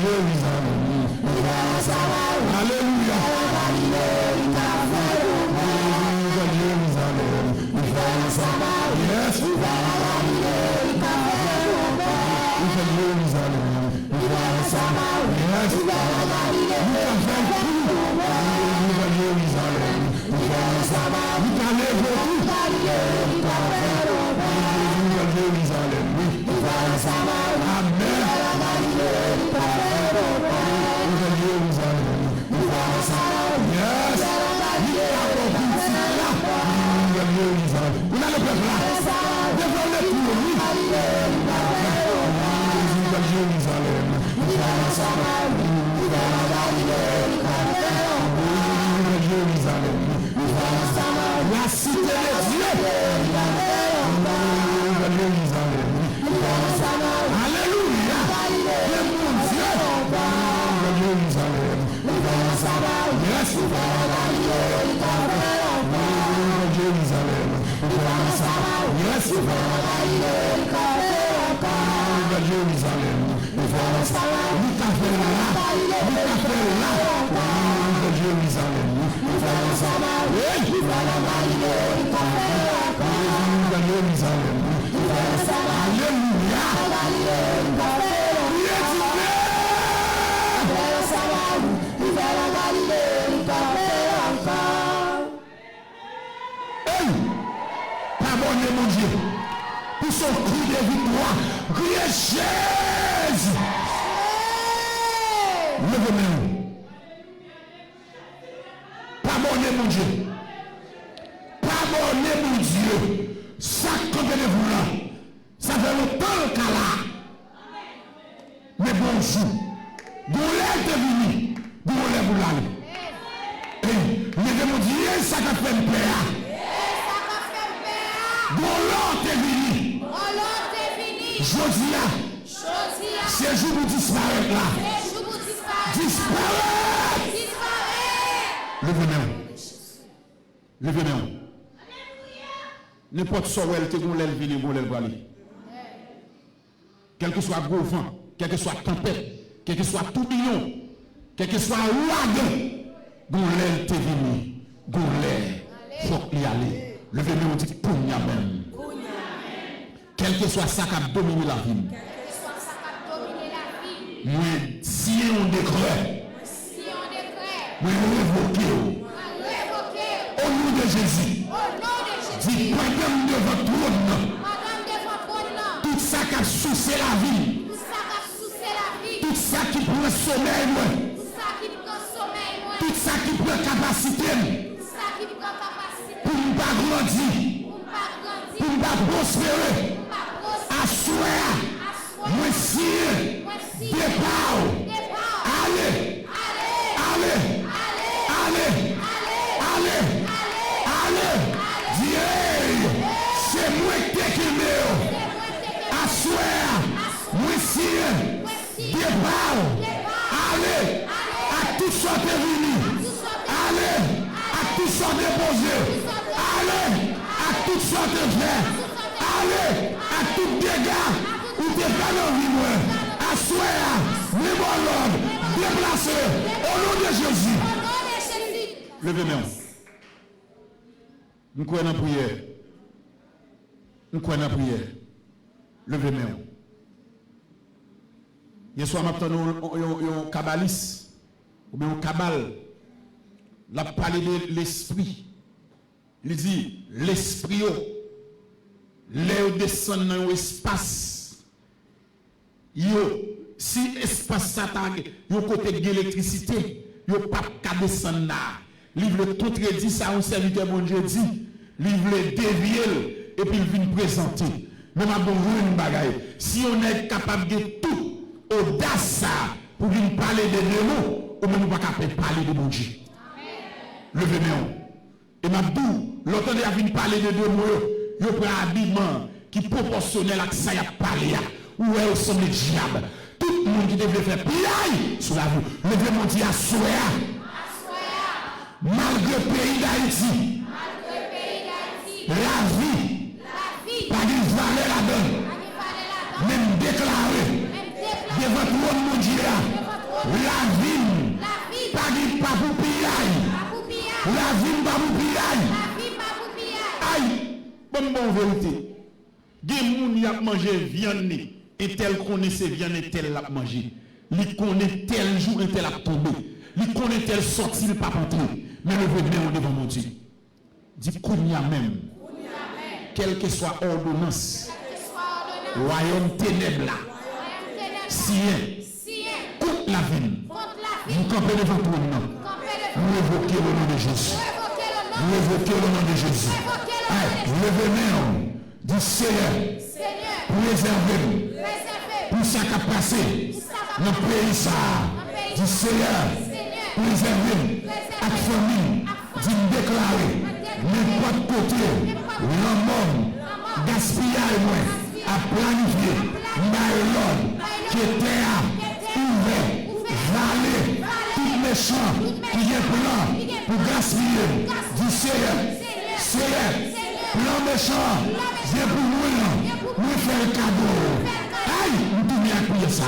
Jérusalem. Alléluia. Nouvelle Jérusalem. Yes. Nouvelle Jérusalem. Yes. Nouvelle Jérusalem. La cité de Dieu. Alléluia. Le mon Dieu. Jérusalem. Yes. Jérusalem. Yes. Jérusalem. Pardonnez mon Dieu pour son cri de victoire. Criez Jésus. Levez-moi. Pardonnez mon Dieu. Pardonnez mon Dieu. Ça contenez-vous là. Ça fait longtemps qu'à là. Mais bonjour. Vous l'êtes venu. Vous l'êtes vous l'allez. Levez-moi Dieu. Ça qu'a fait le père. Bolon t'es venu. Josia. C'est jour pour disparaître là. Disparaître. Levez-moi. Levez-moi. N'importe ce où elle te gon l'elle vini, gon l'elle va aller. Quel que soit gros vent, quel que soit tempête, quel que soit tourbillon, quel que soit ouragan, gon l'elle te vini, gon l'elle, faut y aller. Levez-moi, on dit pour nous même. Quel que soit ça qui a dominé la vie. Moi, si on décret, moi, révoqué. Au nom de Jésus. Dit, madame de votre trône. Tout ça qui a soucié la vie. Tout ça qui prend sommeil, moi. Tout ça qui prend capacité. Pour ne pas grandir. Pour ne pas prospérer. Assoir. Moi, si. Départ. Allez. Allez. Allez. Allez. Allez. C'est moi qui t'ai aimé. Assoir. Moi, si. Départ. Allez. À tout ça de venu. Allez. À tout ça de posé. Allez. À tout ça de fait. Allez. À tout dégâts. Ou t'es pas dans vie, moi. Assoir. Libre l'homme. Déplacé. Au nom de Jésus. Levez-moi. Nous croyons en prière. Nous croyons en prière. Levez-moi. Hier soir, un kabbaliste, ou bien un kabbal, il a parlé de l'esprit. Il dit, l'esprit, l'air descend dans l'espace. Si l'espace s'attaque, il y a côté de l'électricité, il n'y a pas qu'à descendre là. Livre tout dit ça, un serviteur bon Dieu dit, livre dévier et puis il vient présenter. Mais ma bonne une bagaille. Si on est capable de tout, audace pour venir parler de nous, on ne peut pas parler de bon Dieu. Levez-moi. Et ma dou, l'autre a venu parler de nous, il prend un habillement qui proportionnel à ça y a parlé. Où est son diable? Tout le monde qui devait faire piaille sur la vous. Levez-moi dit à souhait. Malgré le pays d'Haïti, la vie, pas d'une valeur là-dedans. La vie, pas pour piller. La vie, pas pour piller. Aïe, bon vérité. Des gens qui ont mangé viande et tel connaissait viande et tel l'a mangé. Il connaît tel jour et tel a tombé. Il connaît tel sorti, il pas entré. Mais le venir devant mon Dieu. Dit qu'on y a même. Quelle que soit ordonnance. Royaume ténèbres là. Sien. Contre la vie. Vous campez devant tout le monde. Vous évoquez le nom de Jésus. Vous évoquez le nom de Jésus. Levez-moi. Du Seigneur, pour préserver, pour ça qui a passé, dans le pays ça, du Seigneur, pour préserver, avec famille, d'y déclarer, n'importe côté, l'homme, gaspillage, à planifier, l'homme, qui était ouvert, valé, tout méchant, qui est plan, pour gaspiller, du Seigneur, plan méchant, c'est pour nous faire le cadeau. Aïe, nous tournons à prier ça.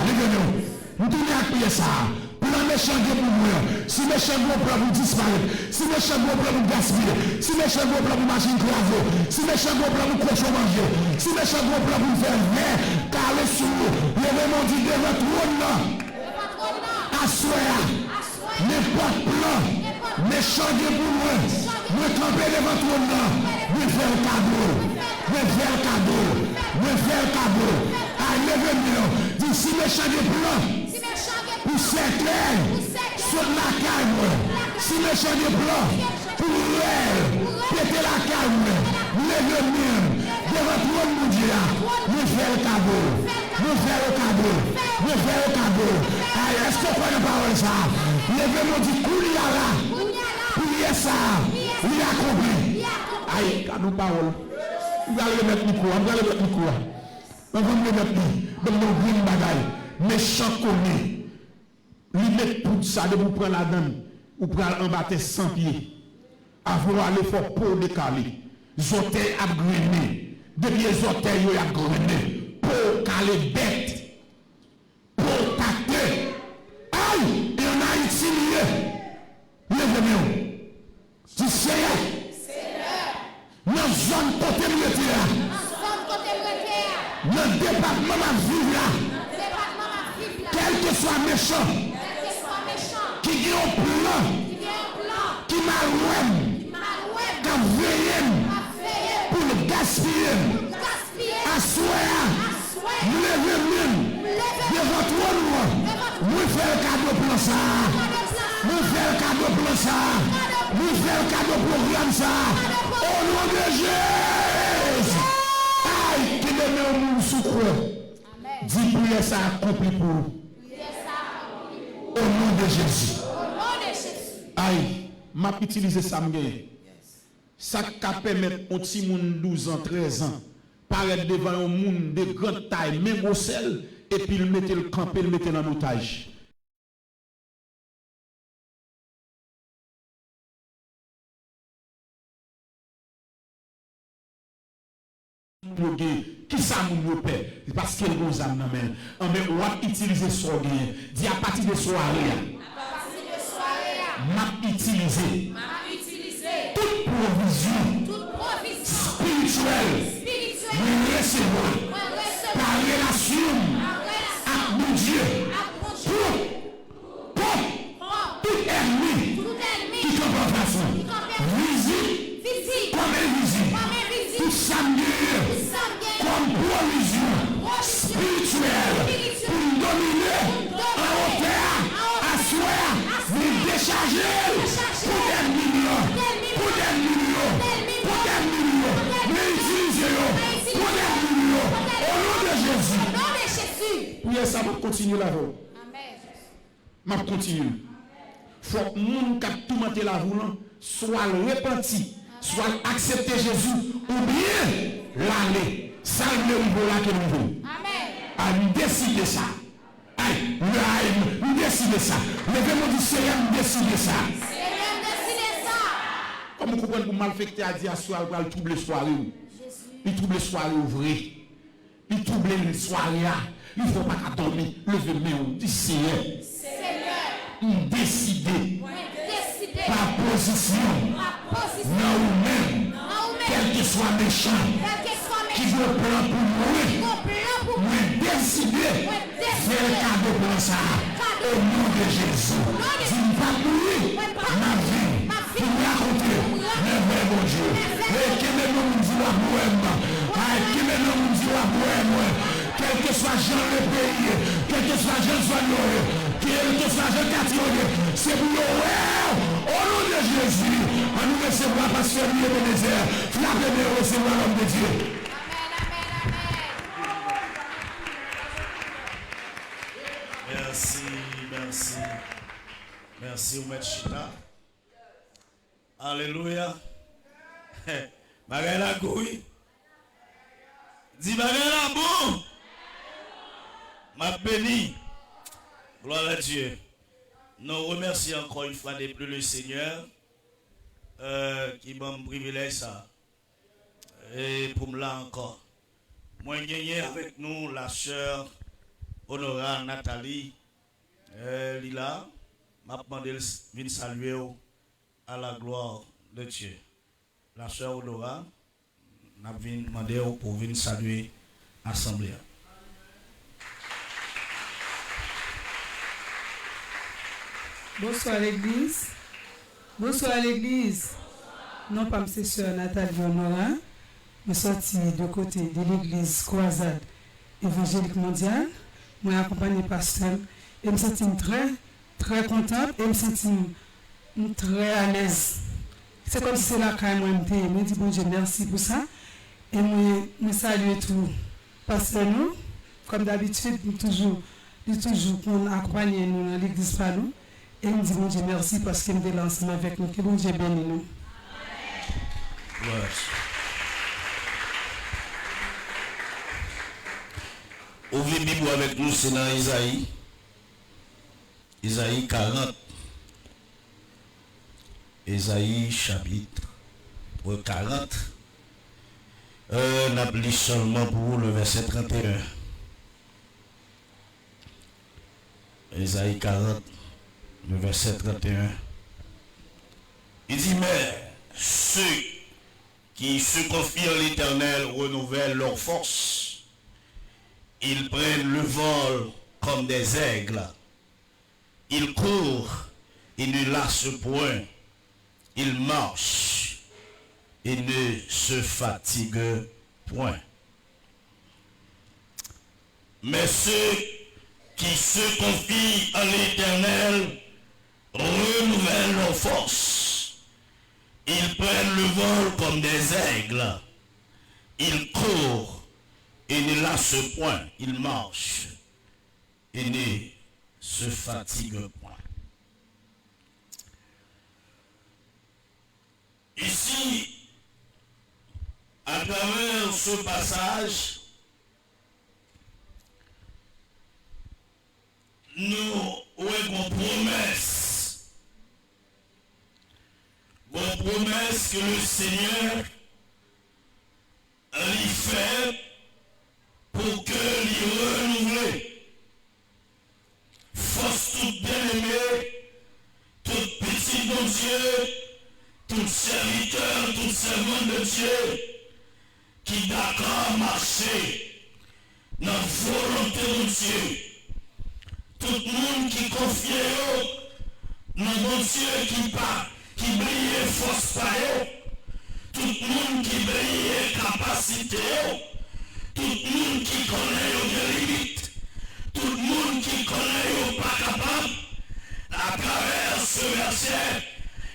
Nous tournons à prier ça. Plan méchant pour nous. Si méchant pour vous disparaître, si méchant pour vous gaspiller, si méchant pour vous machine crasée, si méchant pour vous cochon manger, si méchant pour vous faire vert, caler sur nous, levez mon Dieu devant trône. Assoya, n'importe plan, méchant pour moi, nous camper devant trône, nous faire le cadeau. Me faire cadeau. Levez-moi. Dis si me change de plan. Pour certain. Sur la calme. Si me change de plan. Pour elle. Péter la calme. Levez-moi. Devant tout le monde. Me faire cadeau. Est-ce que vous prenez la parole ça? Levez-moi. Dis courir là. Priez ça. Il a compris. Aïe, cadeau parole. On va le mettre micro, on va le mettre micro. On va le mettre dans nos green bagaille. Méchant connaît. Lui mettre pour ça, de vous prendre la donne, ou prendre en bâtiment sans pied. Avoir l'effort pour décaler. Zoté à griner. Depuis les hôtels, il y a griner. Pour caler bête. Pour tacter. Aïe, et on a utilisé. Levez-moi. Tu sais, dans la zone côté de l'État, dans le département de vivre là, quel que soit méchant, qui a un plan, qui m'a oué, qui a veillé pour le gaspiller, assoir, lever devant toi, nous faire le cadeau pour ça, nous faire le cadeau pour ça, nous faire le cadeau pour ça. Au nom de Jésus. Aïe, qui demeure au monde sous croix. Dis prière ça accompli pour vous. Au nom de Jésus. Aïe, m'a utilisé ça m'gagne. Ça qui permet au petit monde 12 ans, 13 ans, paraître devant un monde de grande taille, même au sel, et puis le mettre le camper, le mettre dans l'otage. Qui ça mon père parce qu'il vous a nommé on va utiliser son bien dit à partir de soirée m'a utiliser toute provision spirituelle nous recevons par relation avec mon Dieu pour tout ennemi qui campe en façon visite comme visite tout samedi comme provision spirituelle pour dominer en hauteur, asseoir, nous décharger pour des millions, mais utiliser pour des millions, au nom de Jésus. Oui, ça va continuer là-haut. Ma continue. Faut que le monde qui a tout monté la roue soit repenti, soit accepter Jésus ou bien l'aller. Ça le niveau là que nous voulons. Amen. Nous décider ça. Aïe, nous décider ça. Levez-moi du Seigneur, nous décider ça. Seigneur, décider ça. Comme vous comprenez pour malfecter à dire à soir, il trouble les soirées. Il trouble les soirées ouvrées. Il trouble les soirées. Il ne faut pas qu'à dormir. Levez-moi du Seigneur. Seigneur. décidé Décidé. par position Ma position. non ou même, Non, mais. quel que soit méchant, Quel que soit qui mes veut prendre pour mourir, mon plan pour moi. mais décidé faire le cadeau pour ça. Au nom de Jésus, tu ne vas mourir ma vie pour raconter le vrai bon Dieu. Et que le nom dit la bohème, que le nom dit la bohème, quel que soit Jean le pays, quel que soit Jean Soigneur, quel que soit Jean Catillon, c'est pour nous. Au nom de Jésus, on nous recevra parce que lui est bénézère. Frappez-le, recevoir l'homme de Dieu. Merci, merci. Merci, Oumèd Chita. Alléluia. Bagay la couille. Dis bagay la bon. Ma béni. Gloire à Dieu. Nous remercions encore une fois de plus le Seigneur qui m'a privilège ça. Et pour me là encore. Moi, gagné avec nous la sœur Honorable Nathalie Lila. M'a demandé de saluer à la gloire de Dieu. La sœur Honorable m'a demandé pour venir saluer l'assemblée. Bonsoir l'église. Bonsoir l'église. Non pas M. Sœur Nathalie Honorin. Je suis sorti de côté de l'église Croisade évangélique mondiale. Moi accompagné pasteur et me sens très contente et me sens très à l'aise. C'est comme si c'est la caille moi me dit bon Dieu merci pour ça et moi salue tout pasteur nous comme d'habitude toujours pour accompagner nous dans l'église par nous. Et me dit bon Dieu merci parce qu'il me dit l'ensemble avec nous. Que bon Dieu bénisse nous. Ouais. Ouvrez la Bible avec nous, c'est dans Isaïe. Isaïe 40. Isaïe chapitre 40. On a lu seulement pour vous le verset 31. Isaïe 40, le verset 31. Il dit, mais ceux qui se confient en l'Éternel renouvellent leur force. Ils prennent le vol comme des aigles. Ils courent et ne lâchent point. Ils marchent et ne se fatiguent point. Mais ceux qui se confient en l'Éternel renouvellent leur force. Ils prennent le vol comme des aigles. Ils courent et ne lâchent point. Ils marchent et ne se fatiguent point. Ici, à travers ce passage, nous avons promesse. Une promesse que le Seigneur lui fait pour que lui renouveler. Force toute bien-aimée, toute petite de Dieu, tout serviteur, tout servant de Dieu, qui d'accord marcher dans la volonté de Dieu. Tout le monde qui confie dans mon Dieu qui brille force par eux, tout le monde qui brille capacité, tout le monde qui connaît les limites, tout le monde qui connaît pas capable, à travers ce verset,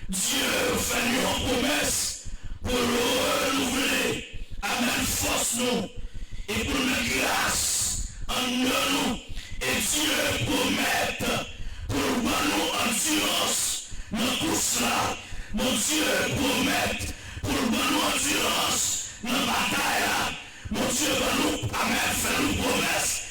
Dieu fait une promesse pour le renouveler, amener force nous et pour notre grâce en nous. Et Dieu promet pour nous endurance dans tout cela. Mon Dieu promet pour nous endurance dans la bataille. Mon Dieu va nous faire une promesse.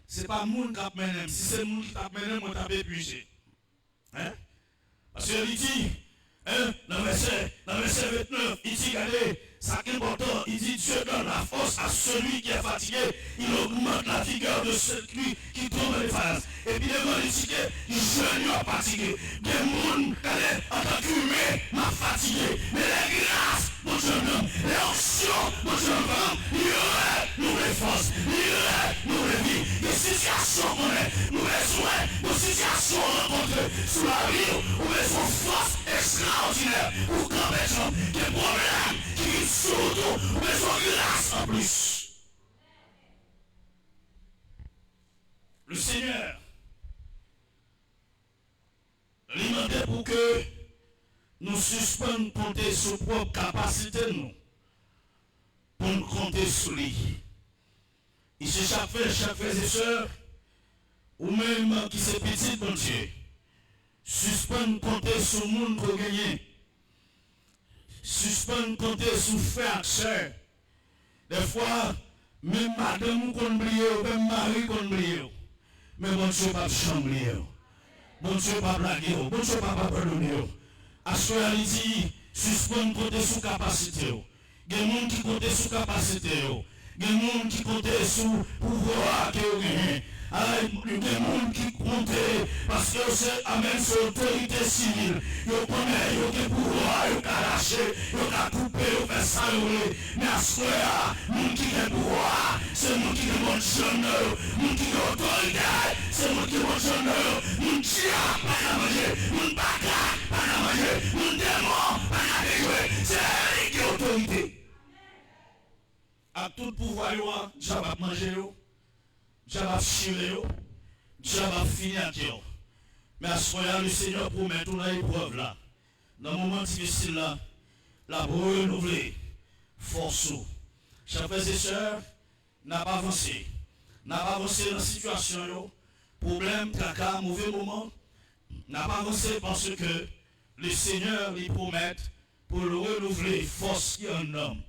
c'est pas le monde qui a mené. Si c'est le monde qui a mené, moi t'as épuisé. Hein? Parce qu'il dit, dans le verset 29, il dit, regardez, ça qui est important, il dit, Dieu donne la force à celui qui est fatigué, il augmente la vigueur de celui qui tombe les phases. Et puis, il dit que je suis fatigué. Des gens, en tant qu'humain, m'a fatigué. Mais les grâces, mon jeune homme, les options, mon jeune homme, il y aurait nouvelle force, il y aurait nouvelle vie. Des situations qu'on est, nous besoin, nos situations rencontrées sous la vie, nous besoin de force extraordinaire pour camper des problèmes qui surtout, nous besoin de grâce en plus. Le Seigneur demandait pour que nous suspendions compter sur propre capacité nous pour nous compter sur lui. Ici chaque frère et soeur, ou même qui c'est petit bon Dieu, suspendre compter sur le monde pour gagner. Suspendre compter sur frère et soeur. Des fois, même madame qu'on brille, même mari qu'on brille. Mais bon Dieu pas chambrer. Bon Dieu pas blaguer, bon Dieu pas pardonner. À ce qu'il dit, suspendre compter sur capacité. Il y a des gens qui comptent sur capacité. Il y a des gens qui comptent sur pouvoir que vous gagnez. Il y a des gens qui comptent parce que c'est amen sur l'autorité civile. Ils connaissent, ils ont pouvoir, ils ont arraché, ils ont coupé, ils ont fait ça. Mais à ce qu'il y a des gens qui ont pouvoir, c'est les gens qui ont bon jeune, les gens qui ont autorité, c'est les gens qui ont bon jeune, les gens qui ont pas à manger, les gens qui ont pas à manger, les gens démons, pas à déjouer, c'est eux qui ont autorité. À tout pouvoir, Dieu va manger, Dieu va chirer, Dieu va finir. Mais à ce moment-là, le Seigneur promet tout l'épreuve là. Dans le moment difficile là, la renouveler, force. Chers frères et sœurs, n'a pas avancé. N'a pas avancé dans la situation, problème, caca, mauvais moment. N'a pas avancé parce que le Seigneur lui promet pour le renouveler, force qui est un homme.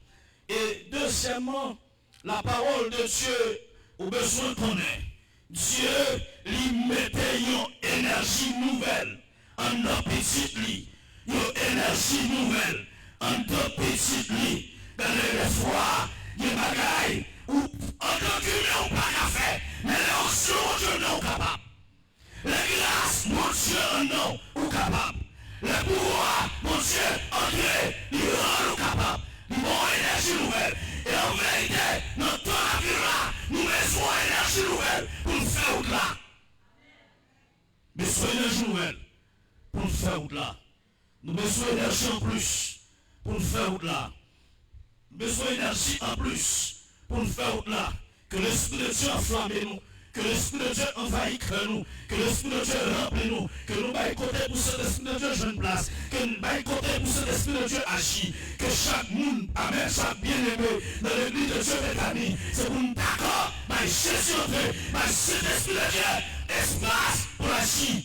Et deuxièmement, la parole de Dieu, au besoin qu'on ait, Dieu lui mettait une énergie nouvelle en nos petites lits, une énergie nouvelle en nos petites lits. Dans les fois, il y a des bagailles où en tant qu'humain, on n'a pas faire, mais les options, Dieu non capable. Les grâces, mon Dieu, non, ou capable. Les pouvoirs, mon Dieu, André, il rend capable. Nous avons une énergie nouvelle. Et en vérité, notre temps à vivre là, nous besoin d'énergie nouvelle pour nous faire au-delà. Besoin d'énergie nouvelle pour nous faire au-delà. Nous besoin d'énergie en plus pour nous faire au-delà. Besoin d'énergie en plus pour nous faire au-delà. Que l'Esprit de Dieu enflamme nous. Que l'Esprit de Dieu envahit nous, que l'Esprit de Dieu remplit nous, que nous baillons côté pour cet Esprit de Dieu jeune place, que nous baillons côté pour cet Esprit de Dieu agit, que chaque monde, amen, chaque bien-aimé dans l'église de Dieu Bethany, c'est pour nous d'accord, mais Jésus entré, mais cet Esprit de Dieu, espace pour agir.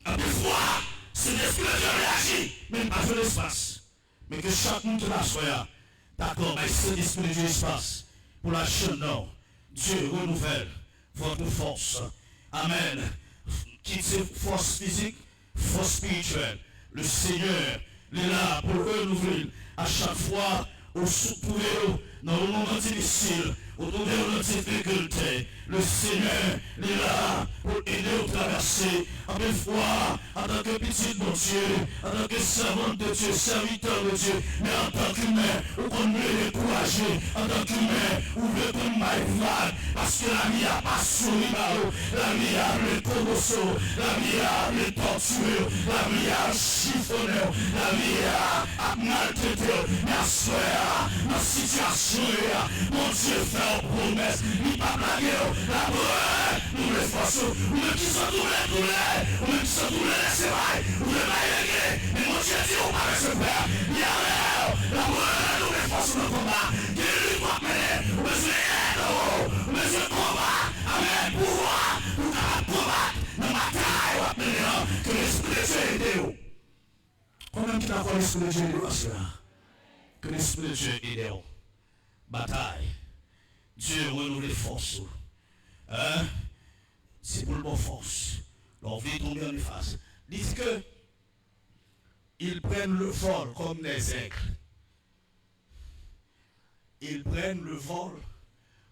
À plus fois, cet Esprit de Dieu réagit, mais pas sur l'espace. Mais que chaque monde là soit d'accord, mais cet Esprit de Dieu espace pour la chaîne nord. Dieu renouvelle votre force. Amen. Quittez force physique, force spirituelle. Le Seigneur est là pour renouveler à chaque fois où vous trouvez dans le moment difficile, vous trouvez dans difficulté. Le Seigneur est là pour aider à traverser. En une fois, en tant que petit bon Dieu, en tant que servant de Dieu, serviteur de Dieu, mais en tant qu'humain, vous pouvez décourager. En tant qu'humain, vous pouvez prendre ma vague, parce que la vie n'a pas souri par eux. La vie a le colosso, la vie a le torturé, la vie a chiffonné, la vie a maltraité. Mais à ce moment-là, dans la situation, mon Dieu fait une promesse, il n'a pas blagué. La boue, nous les forçons, nous qui sont tous les, nous qui sont tous les sévères, nous les maillés, mais mon Dieu dit, on va se faire, il y a la boue, nous les forçons dans le combat, qui lui doit mener, nous besoin d'aide, nous besoin de combat, amen, pouvoir, nous devons combattre, dans ma taille, que l'Esprit de Dieu aide. Combien de temps l'Esprit de Dieu aide? Que l'Esprit de Dieu aide. Bataille, Dieu renouvelle les forces. c'est pour le bon force. Leur vie tombe en face. Dites que ils prennent le vol comme des aigles. Ils prennent le vol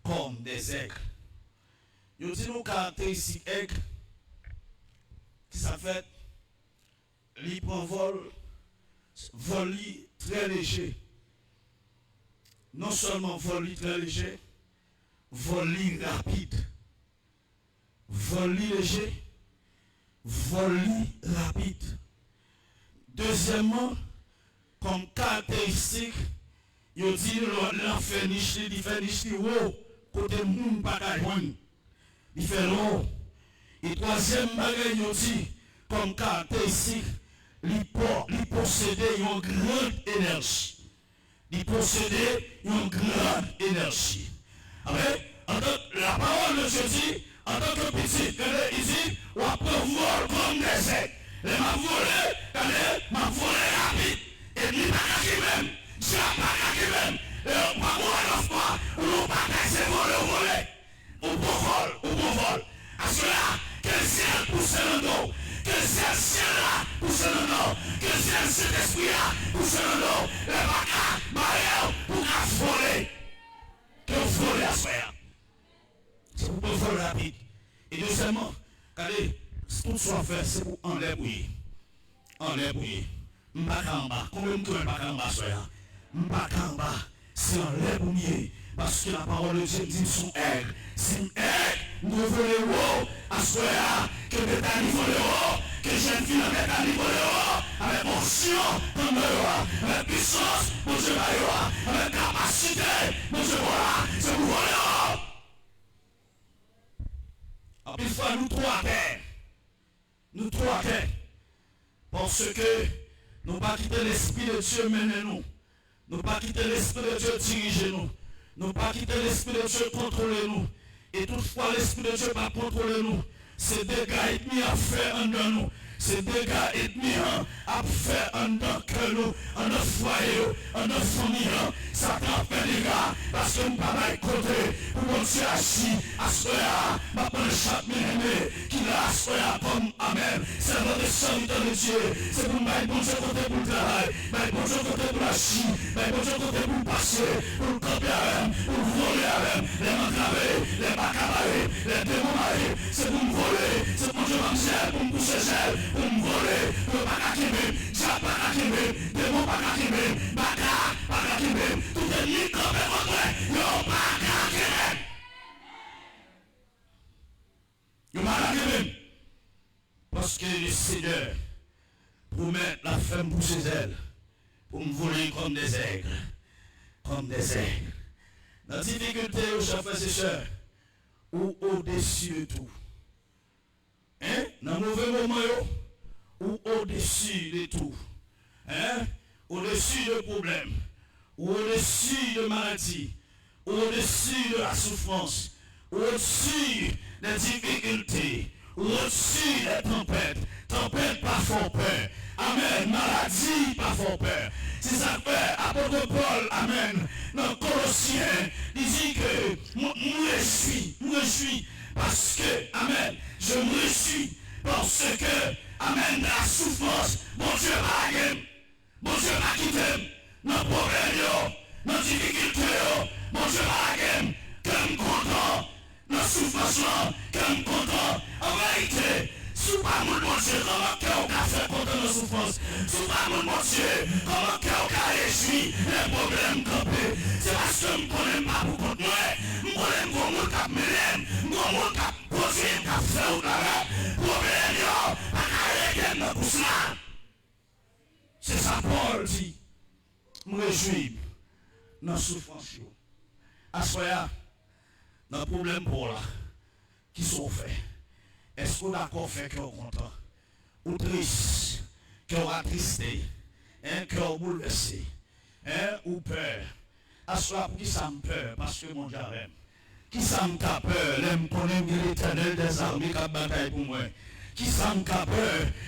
comme des aigles. Ils disent nos caractéristiques aigles. Qui ça fait? Ils prennent vol très léger. Non seulement vol très léger, vol rapide. Vol léger, vol rapide. Deuxièmement, comme caractéristique, il dit l'enfer niche, il fait niche, côté moun pas gagne. Il fait l'eau. Et troisième bagage, il dit comme caractéristique, il possède une grande énergie. Il possède une grande énergie. La parole de Dieu dit, en tant que petit, il dit, on va vol comme des aigles. Les m'a volé, m'a volé rapide. Et ni pas qui même, Dieu pas qui même. Et pas moi fois, on pas c'est volé. On vol. À cela, que le ciel pousse le dos. Que le ciel là pousse le dos. Que le ciel cet esprit là pousse le dos. Les bacas, Maël, pour qu'à voler. Que vous volez à sphère. C'est pour le vol rapide. Et deuxièmement, allez, tout soit fait, c'est pour enlèver. Enlèver. M'baka en bas. Combien de temps m'baka en bas, soya? M'baka en bas. C'est enlèver. Parce que la parole de Dieu dit son aigle. Si aigle, nous voulons haut, à soya, que Bethany vole haut, que jeune fille en Bethany vole haut, avec onction, comme le avec puissance, mon Dieu va avec capacité, mon Dieu voilà, c'est pour voler haut. Après, il faut nous trois terres. Nous trois terres. Parce que nous pas quitter l'esprit de Dieu mener nous. Nous pas quitter l'esprit de Dieu diriger nous. Nous pas quitter l'esprit de Dieu contrôler nous. Et toutefois l'esprit de Dieu pas contrôler nous. C'est des gars ennemis à faire en nous. C'est des gars ennemis à faire en que nous, en notre foyer, en notre famille. Ça t'en fait des gars. Parce que nous pas mal côté. Pour continuer à chier, à soya, ma bonne chape bien-aimée, qui l'a soya comme amen. C'est notre serviteur de Dieu. C'est pour moi, bon Dieu côté pour le travail. Bon Dieu côté pour la chie. Bon Dieu côté pour le passer. Pour le copier avec, pour le voler avec. Les m'entraver, les bacabarer, les démonarer. C'est pour me voler. C'est pour Dieu m'amser, pour me pousser gel. Pour me voler. Pour pas kakimim. Diable pas kakimim. Démon pas kakimim. Baka pas kakimim. Tout est mis comme un contre. Yo pas kakimim. Yo pas kakimim. Parce que le Seigneur promet la femme pour ses ailes. Pour me voler comme des aigles. Comme des aigles. Dans la difficulté, chers frères et sœurs, ou au-dessus de tout. Hein? Dans le mauvais moment, ou au-dessus de tout. Hein? Au-dessus de problèmes. Ou au-dessus de maladies. Ou au-dessus de la souffrance. Ou au-dessus des difficultés. Ou au-dessus des tempêtes. Tempête pas fort peur. Amen. Maladie pas fort peur. C'est ça fait apôtre Paul. Amen. Dans Colossiens, il dit que moi je me réjouis parce que, amen, je me réjouis parce que, amen, la souffrance, mon Dieu va gagner, mon Dieu va quitter, nos problèmes, nos difficultés, mon Dieu va gagner, comme content, nos souffrances, comme content, en vérité. Sous pas mon Dieu, comment qu'on a fait contre nos souffrances. Sous pas mon Dieu, comment qu'on a réjoui les problèmes campés. C'est parce que je ne connais pas pour contre moi. Je connais pas mon cap mélène. Mon monde cap posé, cap fait au travail. Problème, pas qu'à régler dans tout cela. C'est ça Paul dit. Je me réjouis dans la souffrance. À ce moment-là, dans le problème pour là, qui sont faits. Est-ce qu'on a d'accord fait cœur content? Ou triste? Cœur attristé? Un cœur bouleversé? Ou peur? À cela, pour qui ça me peur? Parce que mon Dieu aime. Qui ça me t'a peur? L'aime qu'on aime l'Éternel des armées qui a bataille pour moi. qui ça me peur,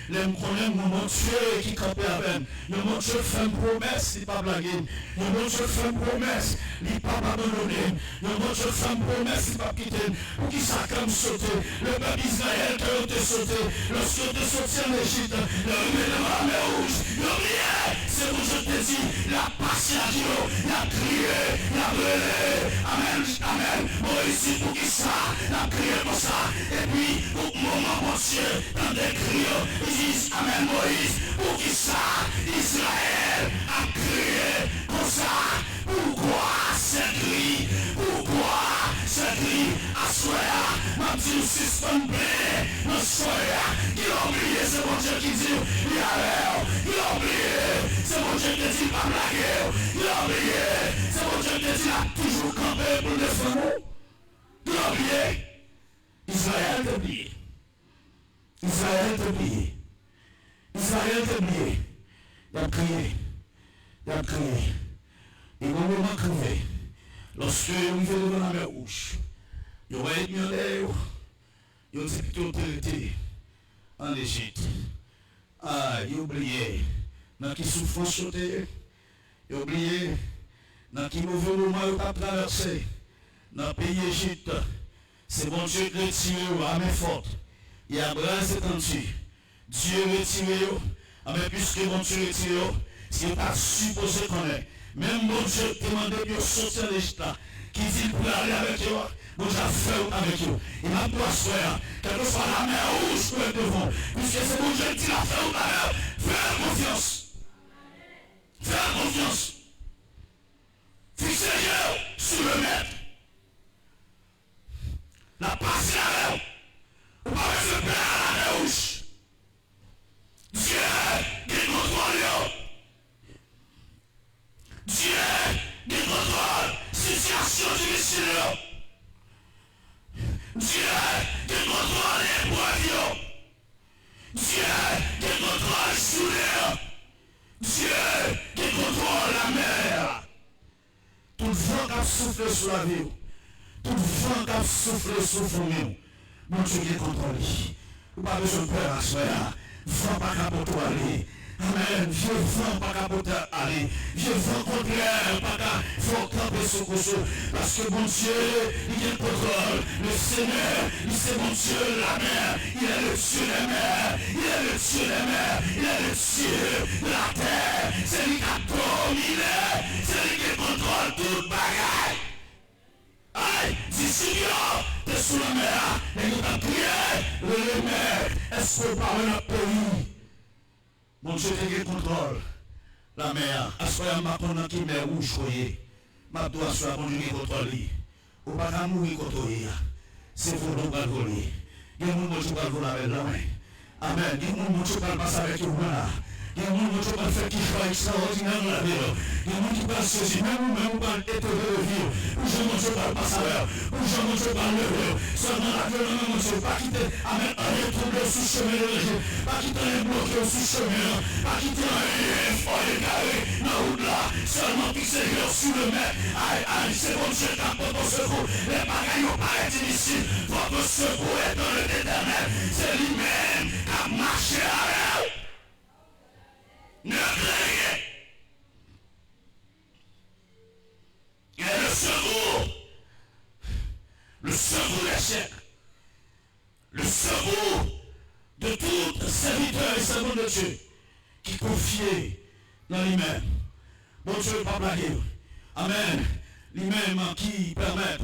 les me connaît mon Dieu qui campait avec le mon Dieu fait une promesse, il pas blaguer, le mon Dieu fait une promesse, il pas abandonner, le mon Dieu fait une promesse, il pas quitter, pour qui ça comme sauter, le peuple Israël qui a été sauté, lorsque tu es sorti en Égypte, le remède la mer rouge, l'oublié, c'est pour je te dis, la passion à Dieu, la crié, la brûlé, amen, amen, Moïse pour qui ça, la crié comme ça, et puis, pour moment mon Dieu, dans des cris, ils disent amen Moïse, pour qui ça, Israël a crié comme ça, pourquoi ce cri, pourquoi ce cri, à soya, m'a dit suspend blé, dans soya, qui a oublié, c'est mon Dieu qui dit, il a l'air, il a oublié, c'est mon Dieu qui dit, pas blaguer, il a oublié, c'est mon Dieu qui dit, il a toujours campé pour le défendre, il a oublié, Israël t'a oublié. Israël t'a oublié. Israël t'a oublié. Il a crié. Il a crié. Et au moment crié, lorsque il fait devant la mer rouge, il va être mieux d'air. Il a dit plutôt autorité en Égypte. Ah, il a oublié. Dans qui souffrance sauter. Il a oublié. Dans qui mauvais moment il a traversé. Dans le pays Égypte. C'est bon Dieu qui retire à main forte. Il y a bras étendus. Dieu retire. Mais puisque bon Dieu retire, si vous pas supposé connaître, même bon Dieu demande de sortir de l'Égypte, qui dit pour aller avec vous, bon Dieu a fait avec vous. Il m'a pas soin, quelle que soit la mer rouge pour être devant, puisque c'est bon Dieu qui l'a fait avec vous. Faites confiance. Faites confiance. Fixez les yeux sur le maître. La passe la mer. Vous pouvez se plaire à la mer rouge. Dieu qui contrôle. Dieu qui contrôle situation difficile. Dieu qui contrôle l'épreuve. Dieu qui contrôle sourire. Dieu qui contrôle la mer. Tout le vent qui a soufflé sur la vie. Tout le vent qui a soufflé sur vous. Mon Dieu qui contrôle. Vous n'avez pas besoin de peur à soi. Vent pas capoter aller. Amen. Vieux vent pas capoter aller. Vieux vent contraire pas qu'à faut camper sur coussin. Parce que mon Dieu, il est contrôle. Le Seigneur, il c'est mon Dieu la mer. Il est le Dieu des mers. Il est le Dieu des mers. Il est le Dieu de la terre. C'est lui qui a dominé. C'est lui qui contrôle toute bagaille. Aïe, d'ici là, t'es sous la mer, et nous t'as prié, le maire, est-ce qu'on parle notre pays? Mon Dieu, t'es contrôle. La mer, à ce moment pendant qu'il met rouge, ma doigt sur la bonne qui contrôle. Ou pas qu'à mourir contre lui. C'est pour nous pas voler. Il y a des gens qui vont voler avec la main. Amen. Il y a des gens qui vont passer avec vous là. Il y a des gens qui vont faire qui soit extraordinaire dans la vie. Il y a des gens qui vont saisir, même vous pas être de vivre. Pour je ne sais pas passer avec. Pour je ne sais pas lever. Seulement la vie, non, monsieur, pas quitter. Amen. Un retrouver sous chemin de régime. Pas quitter un bloqué sous chemin. Pas quitter un foyer carré dans la route là. Seulement fixer sur le maître. Aïe, aïe, c'est bon Dieu qui apporte ton secours. Les bagailles n'ont pas été ici. Votre secours est dans le éternel. C'est lui-même qui a marché avec. Ne craignez. Il est le secours des siècles, le secours de tout serviteur et servant de Dieu qui confie dans lui-même. Bon Dieu, pas blaguer. Amen. Lui-même qui permet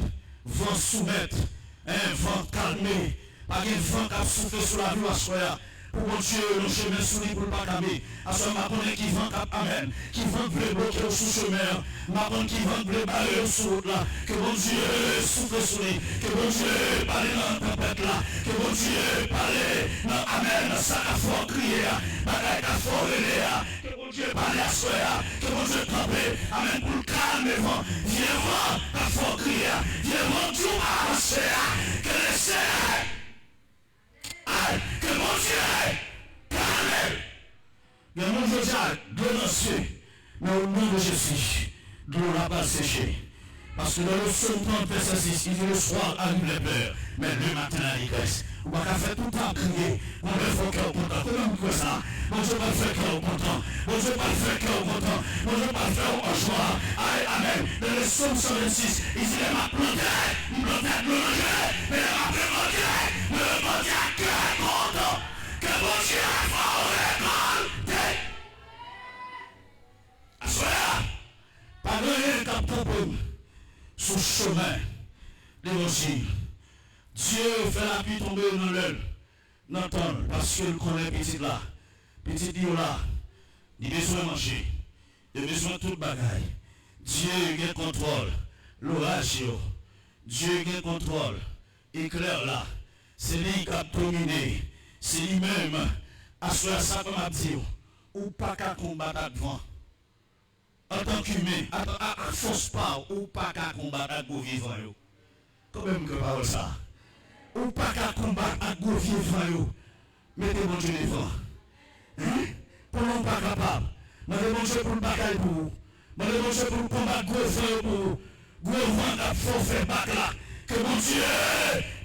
vent soumettre, un vent calmer, pas un vent qui a soufflé sur la vie à soi. Pour mon Dieu, le chemin souris pour le pas calmer. À ce moment, qui vent cap, amen. Qui vent bleu bloqué sous chemin. Ma bonne qui vent bleu barré sous route là. Que mon Dieu souffle sur lui. Que mon Dieu parle dans la tempête là. Que mon Dieu parle dans amen. Ça a fort crier. Bagaille a fort relais. Que mon Dieu parle à soi. Que mon Dieu campe. Amen. Pour le calme vent. Viens vent a fort crier. Viens vent tout avancer. Que le Seigneur. Que mon Dieu calme. Mais mon Dieu de l'eau mais au nom de Jésus, de l'eau n'a pas séché. Parce que dans le psaume 30, verset 6, il dit le soir arrive les peurs, mais le matin la dégresse. On va faire tout le temps crier. On va faire cœur content. Comment vous ça? Bon Dieu va faire cœur content. Bon Dieu va faire cœur content. Bon Dieu va faire au joie. Amen. Dans le psaume 126, il dit il m'a planté, il m'a fait manger, mais il m'a fait manger. Mais bon Dieu a cœur content. Que bon Dieu a fait récolter. Assoya, pas de rien qu'à propos sur le chemin de l'évangile. Dieu fait la pluie tomber dans l'aile, n'entendre, parce qu'il connaît petit là, petit dit là, il a besoin de manger, il a besoin de toute bagaille. Dieu a le contrôle, l'orage, Dieu a le contrôle, éclair là, c'est lui qui a dominé, c'est lui-même, à ça comme a dit, ou pas qu'à combattre devant. En tant qu'humain, à force pas, ou pas qu'à combattre avec vos vivants. Quand même que parole ça. Ou pas qu'à combattre avec vos vivants. Mettez mon Dieu devant. Hein? Pour nous pas capable. Mettez mon Dieu pour le bagaille pour vous. Mettez mon Dieu pour le combattre gros vent pour vous. Gros vent d'à fort faire bac là. Que mon Dieu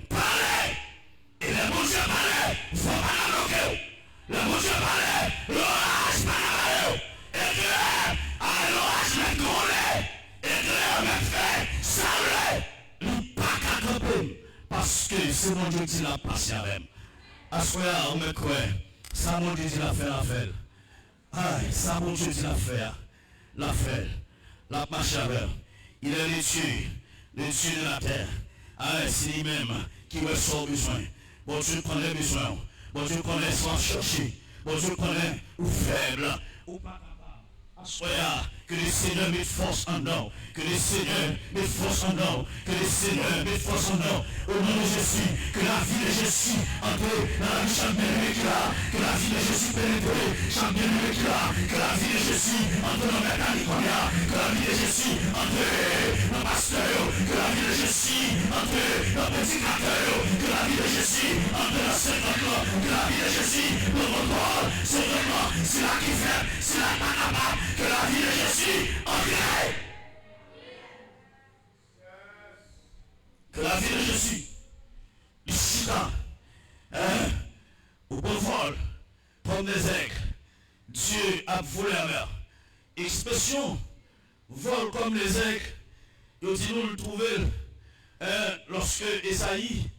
parle. Et le mon Dieu parle. Il faut pas la bloquer. Le mon Dieu parle. L'orage parle. Et que l'orage m'a grondé. Et que m'a fait saluer. Il pas qu'à camper. Parce que c'est mon Dieu qui l'a passé avec. À ce moment-là, on me croit. Ça, mon Dieu dit la fait, la fait. Aïe, ça, mon Dieu dit la fait. La fait. La marche avec. Il est le Dieu de la terre. Aïe, c'est lui-même qui reçoit besoin. Bon Dieu connaît besoin. Bon Dieu connaît sans chercher. Bon Dieu connaît ou faible. Ou pas capable. À ce moment-là, que le Seigneur mette force en nous. Que le Seigneur mette force en nous. Que le Seigneur mette force en nous. Au nom de Jésus, que la vie de Jésus entre dans la vie de chaque bien-aimé qui l'a. Que la vie de Jésus pénètre chaque bien-aimé qui l'a. Que la vie de Jésus entre dans la California. Que la vie de Jésus entre dans le pasteur. Que la vie de Jésus entre dans le petit caractère. Que la vie de Jésus entre dans 50 ans. Que la vie de Jésus le contrôle. C'est vraiment, c'est là qui fait, c'est là pas capable. Que la vie de Jésus entre. Que la vie de Jésus, il chita, au bon vol, comme des aigles. Dieu a volé la mer. Expression, vol comme les aigles. Il dit nous le trouver lorsque Esaïe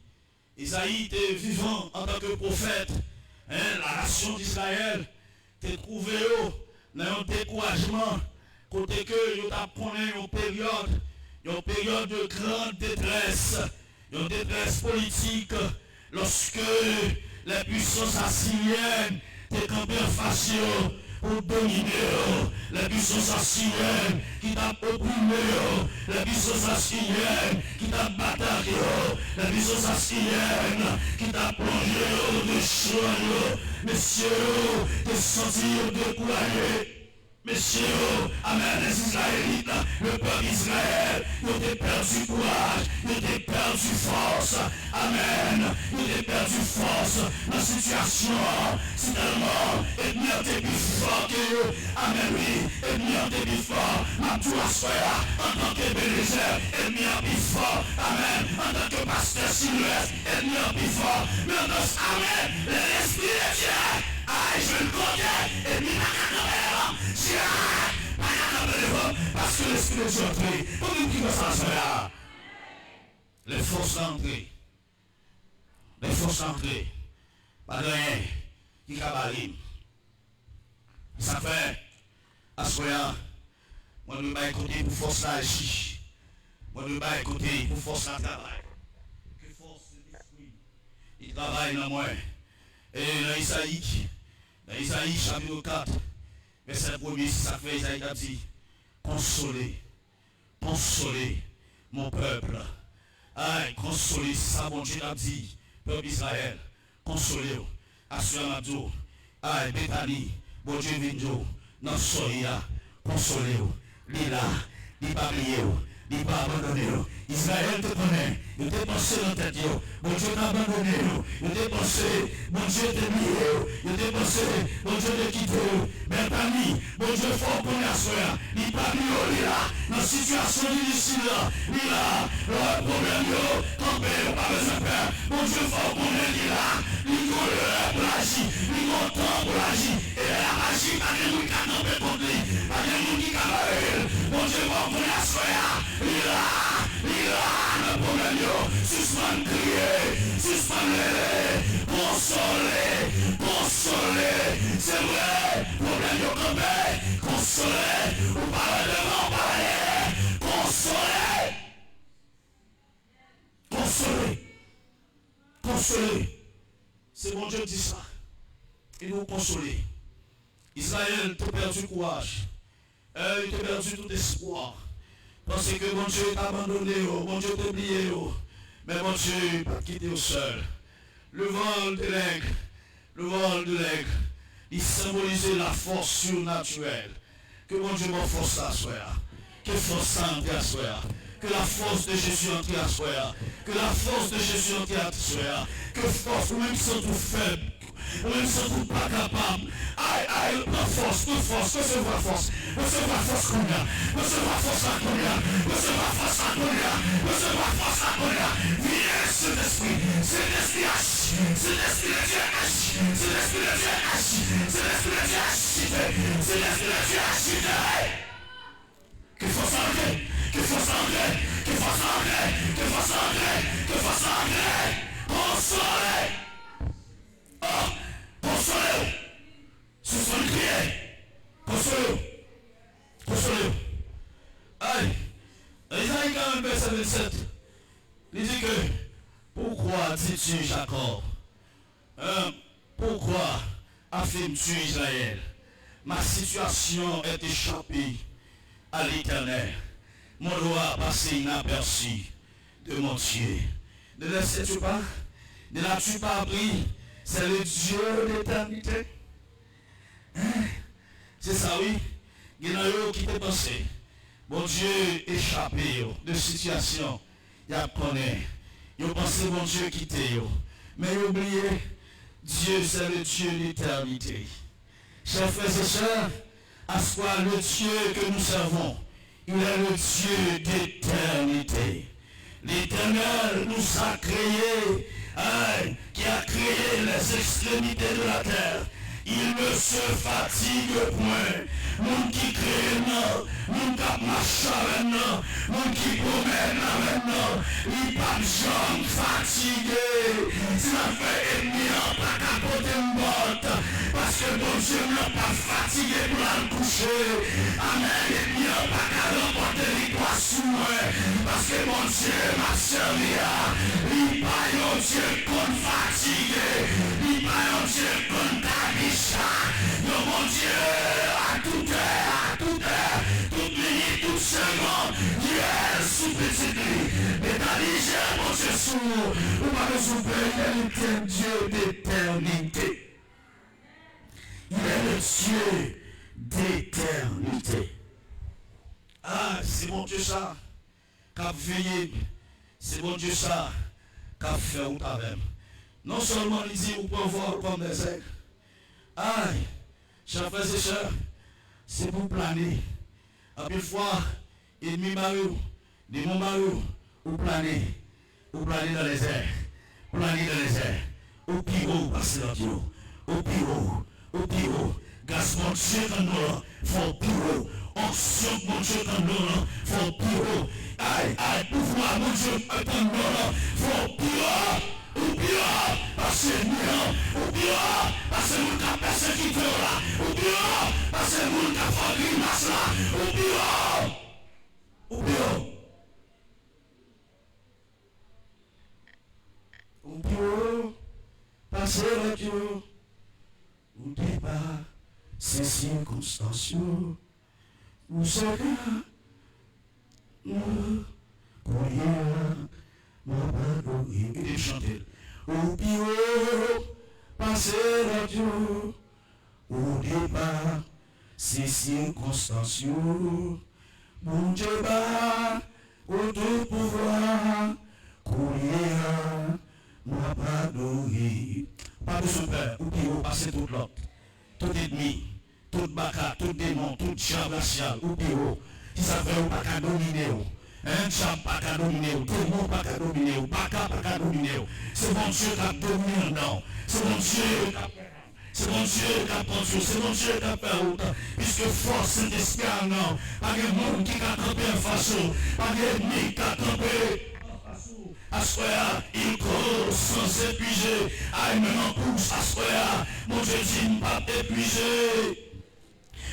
était vivant en tant que prophète. La nation d'Israël était trouvée dans un découragement. Côté que il a connu une période de grande détresse, une détresse politique, lorsque les puissances assyriennes étaient campées en face pour dominer, les puissances assyriennes qui t'a opprimé, les puissances assyriennes qui t'a bataillé, les puissances assyriennes qui t'a plongé de choix, messieurs, de sentir découragé. Messieurs, amen, les Israélites, le peuple d'Israël, ils ont perdu courage, ils ont perdu force, amen, ils ont perdu force dans la situation, c'est tellement, ennemi a été plus fort que eux, amen, oui, ennemi a été plus fort, ma tour soya, en tant que bénézère, ennemi a plus fort, amen, en tant que pasteur Sylvestre, ennemi a plus fort, mais en tant que, amen, l'esprit de Dieu, aïe, je le connais, ennemi n'a qu'à parce que l'esprit de Dieu est entré. Pour nous qui va s'en les forces d'entrée. Les forces d'entrée. Pas de rien. Qui cabalim. Ça fait. À ce moment-là, moi je ne vais pas écouter pour force d'agir. Moi je ne vais pas écouter pour force de travail. Que force d'esprit. Il travaille dans moi. Et dans Isaïe chapitre 4. Verset 1er, ça fait Isaïe a dit, consolez mon peuple. Aïe, consolez, c'est ça mon Dieu a dit, peuple d'Israël, consolez-vous. Assurément, aïe, Bethany, bon Dieu Vinjo, non soya, consolez-vous. Lila, li pas oublié, il n'a pas abandonné. Israël te connaît, il t'a pensé dans ta tête. Bon Dieu t'a abandonné, il t'a pensé, bon Dieu t'a lié, il t'a pensé, bon Dieu t'a quitté. Mais parmi, bon Dieu faut qu'on y soit, il pas mis là, dans la situation difficile là, il a le problème, campé, pas besoin de faire. Bon Dieu faut qu'on y là, il a le plagis, il a le temps pour l'agir, et la magie, pas de nous qui a campé contre lui, pas de nous qui a campé. Bon Dieu faut qu'on y soit, il a le problème, suspend crier, suspend consoler, c'est vrai, problème yo campé, consoler, ou parler devant parler, consoler, c'est mon Dieu qui dit ça, il nous consoler. Israël t'a perdu courage, il t'a perdu tout espoir. Parce que mon Dieu t'a abandonné, mon Dieu t'a oublié, mais mon Dieu pas quitté au seul. Le vol de l'aigle, il symbolisait la force surnaturelle. Que mon Dieu m'en force à soi, que force entre à soi, que la force de Jésus entre à soi, que la force de Jésus entre à soi, que force, ou même sans tout faible, ou même sans tout pas capable. Aïe, la force, recevoir force qu'on a, recevoir force à qu'on a, recevoir force à qu'on a, recevoir force à qu'on a. Viens cet esprit agit, cet esprit de Dieu agit, cet esprit de Dieu agit, cet esprit de Dieu agit, cet esprit de Dieu agit. Que force entrer, que force entrer, que force entrer, que force entrer, que force entrer, consoler. Oh, consolez-vous. Ce sont les criers. Consolez-vous. Consolez-vous. Aïe. Isaïe 40, verset 27. Il dit que, pourquoi dis-tu Jacob? Pourquoi affirmes-tu Israël? Ma situation est échappée à l'Éternel. Mon doigt passé inaperçu de mon Dieu. Ne le sais-tu pas? Ne l'as-tu pas appris? C'est le Dieu d'éternité. Hein? C'est ça, oui. Il y en a qui te pensé. Bon Dieu échappé de situation. Il a connaît. Il a pensé bon Dieu quitté. Mais il a oublié, Dieu c'est le Dieu d'éternité. Chers frères et sœurs, à ce point le Dieu que nous servons, il est le Dieu d'éternité. L'Éternel nous a créés, qui a créé les extrémités de la terre. Il ne se fatigue point. Moun qui crée non, moun qui marche avec non, moun qui promène avec non, il pas jamais fatigué. Si la fait ennemi en pas capoter morte, parce que bon Dieu n'a pas fatigué pour la coucher. Amen, ennemi en pas qu'à remporter l'histoire sous moi, parce que mon Dieu m'a servi à. Il pas un Dieu qu'on fatigué, il pas un Dieu qu'on tabicha. Non mon Dieu à toute heure, toute minute, toute seconde, Dieu sous petit lit. Mais t'as dit, mon Dieu sous, ou pas de souper, il est le Dieu d'éternité. Il est le Dieu d'éternité. Ah, c'est mon Dieu ça, qui a veillé, c'est mon Dieu ça, qui a fait ou t'avais. Non seulement il dit, ou peut voir comme des aigles. Aïe, chers frères et sœurs, c'est pour planer. À une fois, ennemi Mario, démon Mario, ou planer dans les airs, planer dans les airs, au plus haut, passer dans Dieu, au plus haut, grâce mon Dieu quand nous, faut plus haut, onction mon Dieu quand nous, faut plus haut, aïe, pouvoir mon Dieu quand nous, faut plus haut. Ou bien, parce que nous, ou bien, parce que nous avons persécuté là, ou bien, parce que nous avons fait grimace là, ou bien, parce que Dieu, ou débat, ces circonstances, ou ce que nous croyons. Il est chanté. Au bureau, passer la Dieu, au départ, ces circonstances, mon Dieu va, au tout pouvoir, courir, moi pas d'ouïe. Pas de son père, ou puis vous passez tout l'autre. Tout ennemi, tout baka, tout démon, tout champ racial, ou puis vous, si ça fait ou pas qu'à dominer vous. Un champ pas qu'à dominer vous, démon pas qu'à dominer vous, baka pas qu'à dominer vous. C'est mon Dieu qui a dominé, non. C'est mon Dieu qui a c'est mon Dieu qui a pensé, c'est mon Dieu qui a fait autant. Puisque force Saint-Esprit, non. Pas de monde qui a campé en face, pas d'ennemi qui a campé. Assoya, il court sans épuiser. Aïe, maintenant pousse, assoya. Mon Dieu dit, ne pas épuiser.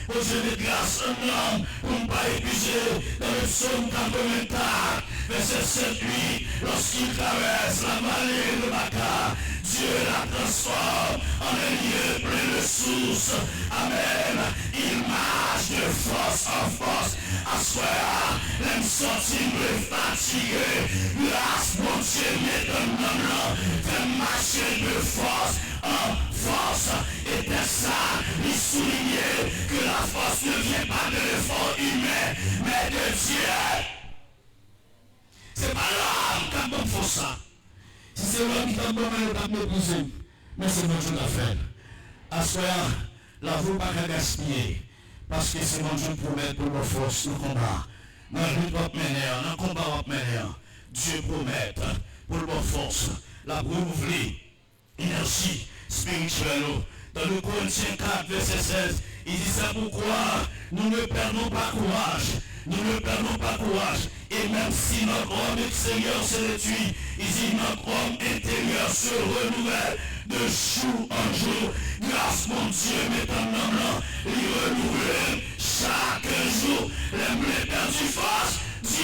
Mon Dieu de grâce en homme pour ne pas épuiser. Dans le psaume 84, verset 7-8, lorsqu'il traverse la vallée de Baca, Dieu la transforme en un lieu plein de sources. Amen. Il marche de force en force. Assoya, l'aime sortir me fatigué. Grâce, mon Dieu, met un homme là. Fait marcher de force en force. Et c'est ça, il soulignait que la force ne vient pas de l'effort humain, mais de Dieu. C'est pas l'homme qui a bon pour ça. Si c'est l'homme qui a bon, il va m'épouser. Mais c'est mon Dieu qui a fait. Assoya, la vous pas qu'à gaspiller. Parce que c'est mon Dieu promet pour nos forces, nos combats. Dans le lutte, dans le combat, Dieu promet pour nos forces, la renouveler, énergie spirituelle. Dans le Corinthiens 4, verset 16, il dit ça pourquoi nous ne perdons pas courage. Nous ne perdons pas courage. Et même si notre homme extérieur se détruit, il dit notre homme intérieur se renouvelle de jour en jour. Grâce mon Dieu, met un homme là, il renouvelle chaque jour. L'aime les perdu force. Dieu,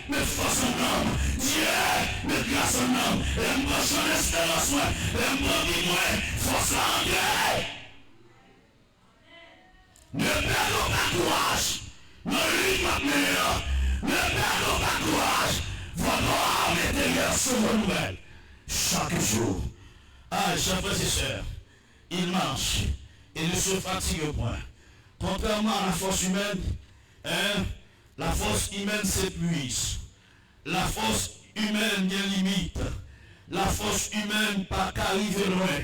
met force en homme. Dieu, met grâce en homme. L'aime pas son espérance, l'aime pas moins. Force l'engrais. Ne perdons pas courage. Ne lutte pas meilleur. Ne perdons pas courage. Votre âme intérieure se renouvelle chaque jour. Ah, chers frères et sœurs, il marche et ne se fatigue point. Contrairement à la force humaine, la force humaine s'épuise. La force humaine y a limite. La force humaine pas qu'arriver loin.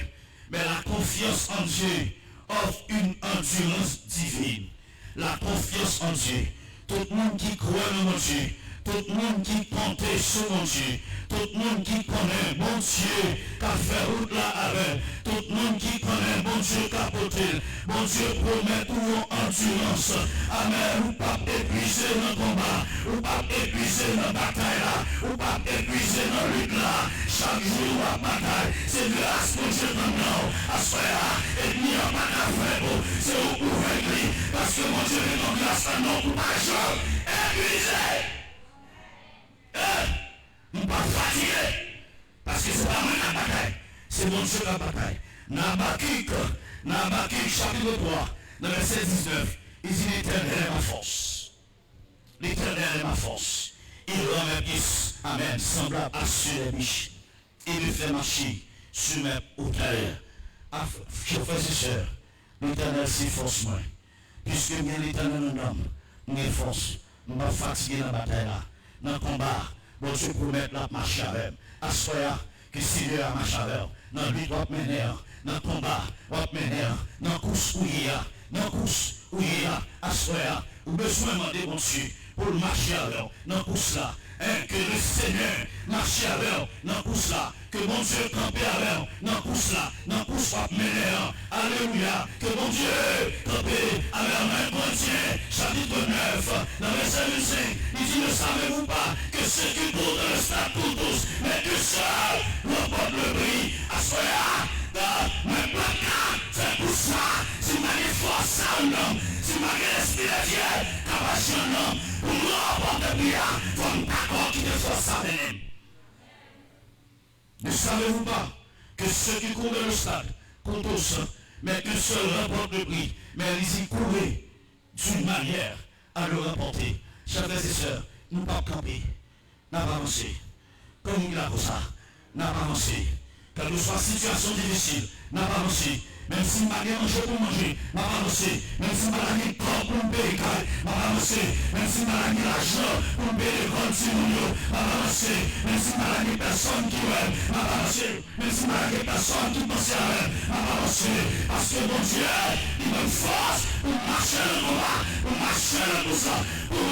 Mais la confiance en Dieu offre une endurance divine. La confiance en Dieu. Tout le monde qui croit en mon Dieu, tout le monde qui compte sur mon Dieu, tout le monde qui connaît mon Dieu, qui a fait route là avec, tout le monde qui connaît mon Dieu qui a porté, mon Dieu promet pour endurance. Amen. Ou pas épuiser dans le combat, ou pas épuiser dans la bataille là, ou pas épuiser dans la lutte là. Chaque jour à bataille, c'est grâce mon Dieu dans nous. À ce là, et ni en bataille frère, c'est au pouvoir lui, parce que mon Dieu est en grâce à nous pour pas jouer. Épuisé. Nous ne pas fatiguer. Parce que c'est pas moi la bataille. C'est mon Dieu la bataille. Nabakik chapitre 3, dans le verset 19, il dit l'Éternel est ma force. L'Éternel est ma force. Il rend mes pieds, amen, semblable à ceux des biches. Il me fait marcher sur mes hauteurs. Chers frères et sœurs, l'Éternel c'est force moi. Puisque bien l'Éternel en homme, j'ai force. Je ne vais pas fatiguer dans la bataille là. Dans le combat, bon Dieu promet la marche avec. Assoya, que si Dieu a marché avec, dans le but, on va mener, dans le combat, on va mener, dans la course où il y a, dans la course où il y a, assoya, ou besoin de demander mon Dieu pour marcher avec, dans la course là. Que le Seigneur marche avec dans la course là, que mon Dieu campe avec dans la course là, dans la course va mener. Alléluia, que mon Dieu campe avec un Corinthiens, chapitre 9, dans le verset 5, il dit, ne savez-vous pas que ceux qui courent dans le stade courent tous, mais que seul remporte le prix. Assoya, dans mes placards, c'est pour ça, si ma force à un homme, si ma l'esprit de Dieu, capacité un homme, pour nous remporter le prix, faut me d'accord qui te force à venir. Ne savez-vous pas que ceux qui courent dans le stade courent tous, mais qu'un seul remporte le prix, mais ils y courent d'une manière à le remporter. Chers frères et sœurs, nous ne pouvons pas camper, nous n'avons pas avancé. Comme il a pour ça, nous n'avons pas avancé. Quelle que soit la situation difficile, nous n'avons pas avancé. Même si je n'ai pas manger pour manger, je n'ai pas avancé. Même si je n'ai pas de corps pour me payer, je n'ai pas avancé. Même si je n'ai pas l'argent pour me payer l'école, même si pas la personne qui m'aime, même si pas la personne qui pense à elle, parce que mon Dieu, il me force pour marcher le combat, pour marcher le poussant, pour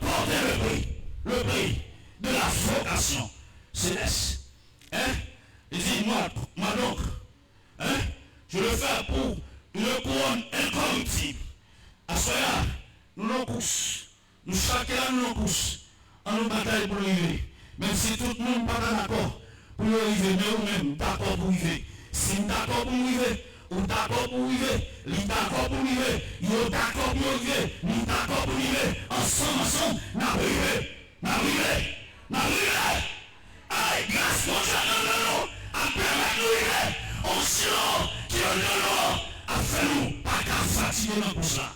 porter le prix de la vocation céleste. Il dit, moi donc, je le fais pour une couronne incorruptible. À ce moment-là, nous nous poussons, nous chacun nous poussons, en nous bataille pour arriver. Même si tout le monde n'est pas d'accord pour arriver, mais nous-mêmes d'accord pour arriver. Si nous d'accord pour arriver, ou d'accord pour arriver, lui d'accord pour arriver, yo d'accord pour arriver, nous d'accord pour arriver, ensemble, nous arriver. Aïe, grâce mon Dieu, non, à permettre nous arriver, on silence, qui est non, à faire nous, pas qu'à fatiguer dans tout ça.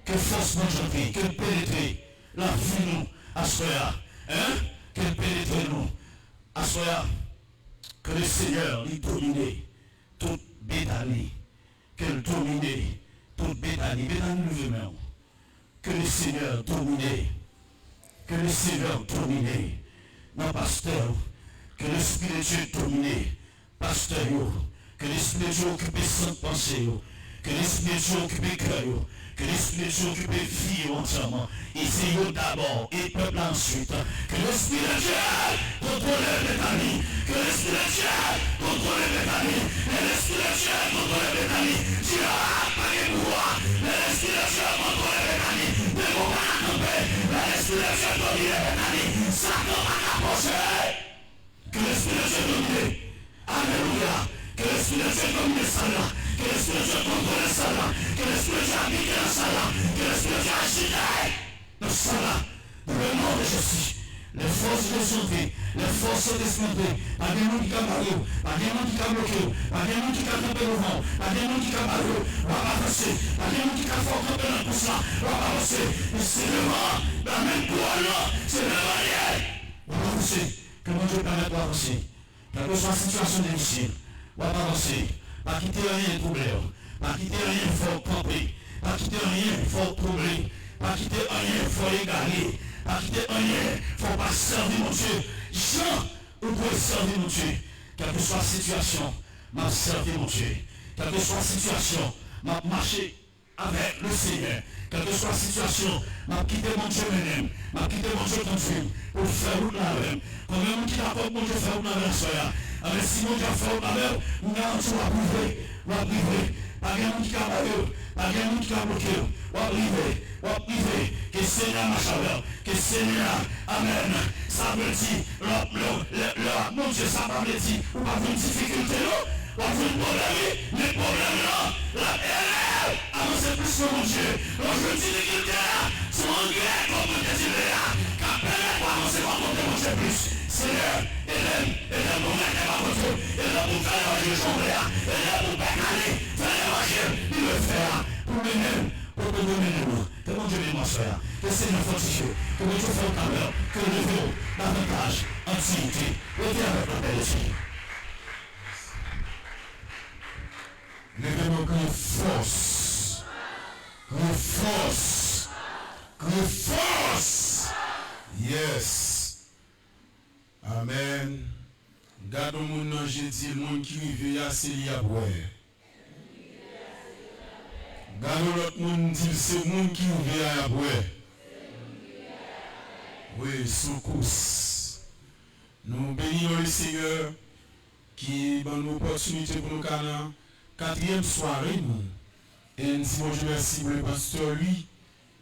Que force mon Dieu, que pénétrer la vie nous, à ce là, qu'elle pénètre nous, à ce là, que le Seigneur lui domine toute Béthanie, qu'elle domine toute Béthanie, lui-même, que le Seigneur domine, non pasteur, que l'Esprit de Dieu domine, pasteur, que l'Esprit de Dieu occupe sans pensée, que l'Esprit de Dieu occupe cœur, que l'Esprit de Dieu occupe vie entièrement, et c'est eux d'abord, et peuple ensuite, que l'Esprit de Dieu contrôle Béthanie, que l'Esprit de Dieu contrôle Béthanie, et l'Esprit de Dieu contrôle Béthanie, tu n'auras pas de pouvoir, l'Esprit de Dieu contrôle Béthanie, ne vous pas camper, l'Esprit de Dieu domine Béthanie, Satan va t'approcher, que l'Esprit de Dieu domine, alléluia, que l'Esprit de Dieu domine ça là, que l'Esprit de Dieu contrôle ça là, que l'Esprit de Dieu habite dans ça là, que l'Esprit de Dieu agite dans ça là, dans le nom de Jésus. Les forces de santé, les forces d'esprit, pas des gens qui camarent, pas des gens qui bloquent, pas des gens qui camper le vent, pas des gens qui camarent, on va avancer, pas des gens qui font camper dans tout ça, on va avancer. C'est le vent, la même couronne, c'est le vent. On va avancer, que mon Dieu permette d'avancer. Quelle que soit la situation difficile, on va avancer. Pas quitter rien de troublé, pas quitter rien de fort camper, pas quitter rien de fort troublé, pas quitter rien de fort égaré. Pas quitter rien, il ne faut pas servir mon Dieu. Jean, vous pouvez servir mon Dieu. Quelle que soit la situation, m'a servi mon Dieu. Quelle que soit la situation, m'a marché avec le Seigneur. Quelle que soit la situation, m'a quitté mon Dieu même, m'a quitté mon Dieu confirme pour faire route la même. Combien de monde qui d'accord mon Dieu faire route la même soya. Alors si mon Dieu fait route la même, nous allons va priver. Pas de monde qui a barré, pas de monde qui a bloqué, va priver. Que le Seigneur marche avec, que le Seigneur, amen. Ça veut dire, mon Dieu, ça va me dire, ou pas une difficulté, ou pas un problème, les problèmes là, la paix, avancez plus sur mon Dieu. Aujourd'hui, difficulté là, c'est mon Dieu, comme on dit là, qu'à peine pour avancer, on va monter mon Dieu plus. Seigneur, elle pour mettre ma photo, elle pour faire l'évangile chambre là, elle pour pécaner, faire l'évangile, il le fait pour mener, pour te donner nous. Que mon Dieu bénisse mon frère, que le Seigneur fortifie, que mon Dieu fasse au cœur, que le niveau davantage, antiquité, reviens avec la paix de Dieu. Levez-moi comme force. Comme force. Comme force. Yes. Amen. Gardons mon nom, j'ai dit, le monde qui vit à Célie à boire. Gardons l'autre monde, dit, c'est le monde qui vit à boire. Oui, secousse. Nous bénissons le Seigneur qui donne nous l'opportunité pour nous canons. Quatrième soirée, nous. Et nous disons Dieu merci pour le pasteur, lui,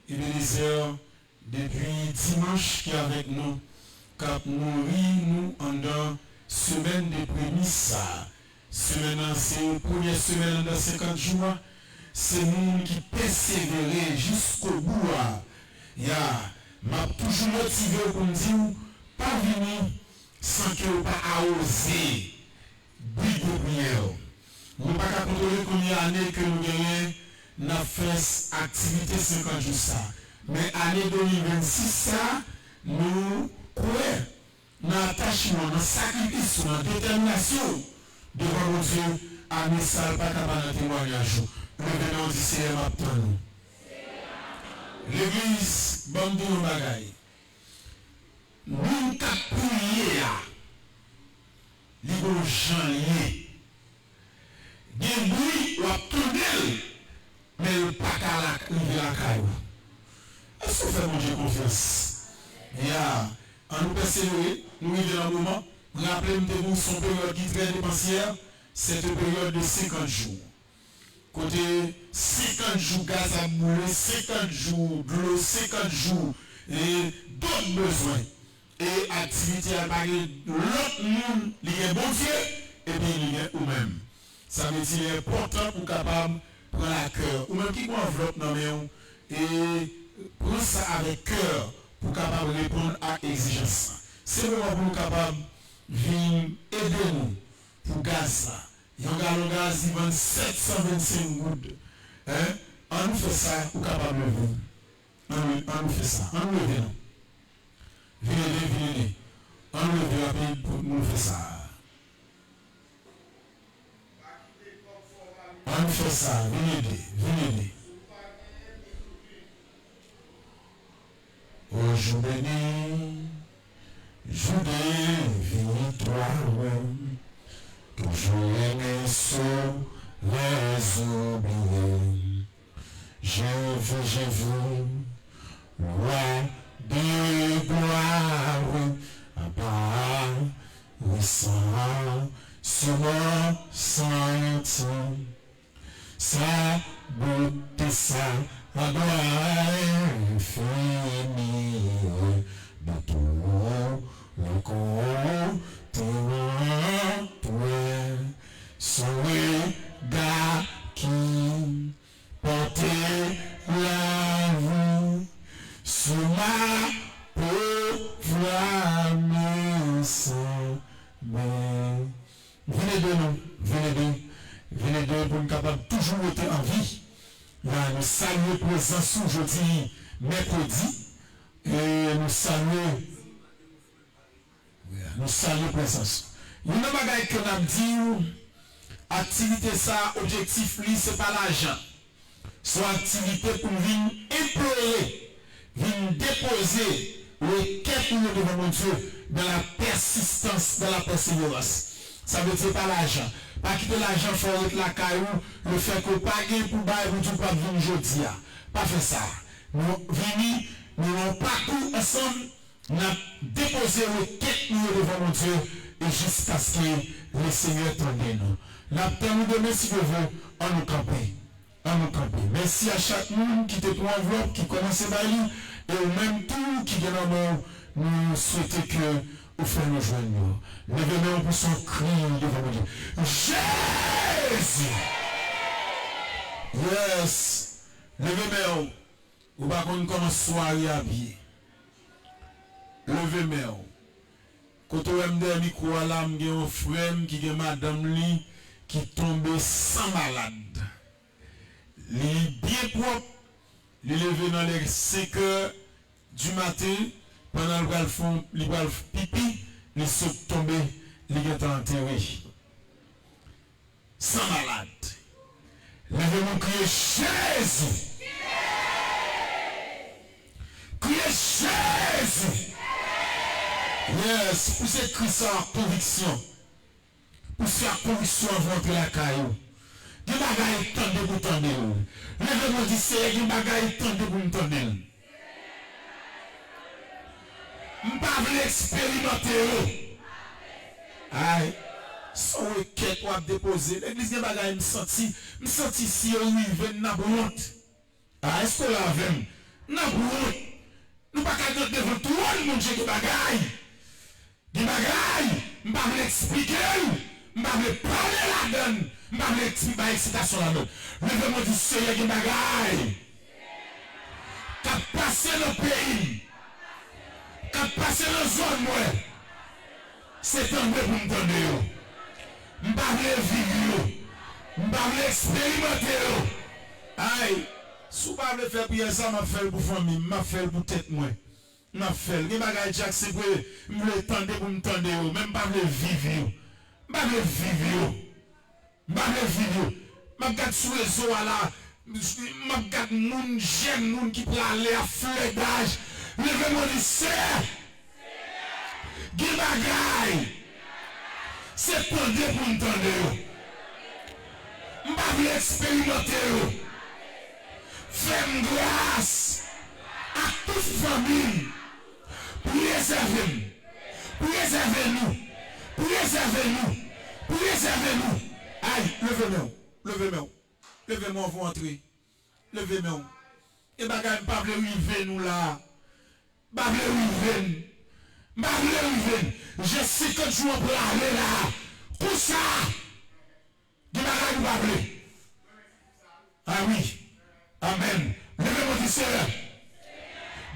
et Ebenezer, depuis dimanche qui est avec nous, quand nous nous en semaine de prémices. Semaine, c'est une première semaine dans 50 jours. C'est nous qui persévérer jusqu'au bout. M'a toujours motivé pour me dire, pas venir sans que vous pas oser bruit de prière. Nous ne pouvons pas contrôler combien d'années que nous gagnons dans fait activité 50 jours ça. Mais année 2026 ça, nous croyons dans l'attachement, dans le sacrifice, dans la détermination devant mon Dieu, à ne pas capable de témoignage. Revenons du Seigneur maintenant. L'église, bande de bagaille. aux gens liés. Gen bruit ou attendel, mais le pas qu'à la caillou. Est-ce que vous faites mon Dieu confiance? En nous persévérer, nous vivons dans le moment. Rappelez-vous son période qui est très dépensière, c'est une période de 50 jours. Côté 50 jours gaz à bouler, 50 jours de l'eau, 50 jours et d'autres besoins. Et activité à parler l'autre monde, il y a bon Dieu, et puis il y a vous-même. Ça veut dire important pour capable de prendre la cœur. Ou même qui enveloppe dans le et prendre ça avec cœur pour capable répondre à l'exigence. C'est vraiment pour nous capable de venir aider nous pour gaz là. Il y a un gallon de gaz, il vend 725 gouttes. On nous fait ça pour capable de venir. On nous fait ça. On nous lever. Venez. On nous lever rapide pour nous faire ça. On fait ça, venez. Oh, jour béni, jour de victoire, toujours aimé sur les oubliés. J'ai vu, roi de gloire, apparaissant sur mon sentier. Sa beauté, sa gloire infinie, de tout le corps, son regard qui portait la vie sur ma pauvre âme. Venez de pour nous capables toujours être en vie. Là, nous saluons présence aujourd'hui, mercredi, et nous saluons présence. Il y a une chose que nous avons dit, activité ça, objectif, ce n'est pas l'argent. C'est activité pour venir implorer, venir déposer le quête devant mon Dieu dans la persistance, dans la persévérance. Ça veut dire pas l'argent. Pas quitter l'argent, faut être la caillou, le fait que pas gagner pour bailler pour tout pas venir aujourd'hui. Pas faire ça. Nous venons, nous avons parcours ensemble, nous avons déposé le quête devant mon Dieu et jusqu'à ce que le Seigneur tombe nous. Nous avons demain si vous voulez, on nous camper. Merci à chaque monde qui te prend enveloppe, qui commence à bailler, et au même tout qui vient dans nous souhaitons que vous fassiez nous joindre. Levez-nous pour son cri devant Dieu. Jésus! Yes! Levez-nous. Ou pas qu'on commence soirée à pied. Levez-nous. Quand on aime des micros à l'âme, il y a un frère qui est madame li qui tombe sans malade. Il est bien propre. Il est levé dans les 5 heures du matin. Pendant le va pipi, il saute tombé, il est enterré. Sans malade. Levez-nous, criez Jésus. Criez Jésus. Yes, poussez Christ en conviction. Poussez en conviction avant de la caillou. Du bagaille tendez pour tendre. Levez-nous, dit c'est du bagaille tendez pour tendre. Je ne vais pas expérimenter. Aïe. Son requête pour déposer. L'église n'est pas là, me senti si on y vient, n'a pas honte. Ah, est-ce qu'on l'a vu? N'a pas honte. Nous ne pouvons pas devant tout le monde qui bagaille. Des bagailles. Je ne vais pas l'expliquer. Je ne vais pas parler là-dedans. Je ne vais pas expliquer l'excitation là-dedans. Levez-moi du Seigneur qui bagaille. Qui a passé le pays. Qui a passé la zone, moi, c'est un peu pour me donner. Je ne vais pas vivre. Je ne vais pas expérimenter. Aïe, si vous ne pouvez pas faire prier ça, je vais faire pour famille, je vais faire pour tête, moi. Je vais faire. Je vais faire c'est pour me tendre pour me tendre. Même pas vivre. Je ne vais pas vivre. Je ne vais pas vivre. Je vais regarder sur les eaux là. Je vais regarder les gens jeunes qui peuvent aller à fleur d'âge. Levez-moi du ciel. Guy bagaille. c'est tendre pour nous tendre. Je ne vais pas expérimenter. Fais grâce à toute famille pour réserver nous, pour réserver nous, pour réserver nous, pour réserver nous. Aïe, levez-moi, levez-moi, levez-moi, vous entrez, levez-moi. Et bagay pas vle rive nous là, pas vle rive, pas vle rive. Je sais que tu vas aller là, pour ça, de bagay nous pas vle. Ah oui. Amen. Levez-moi du Seigneur.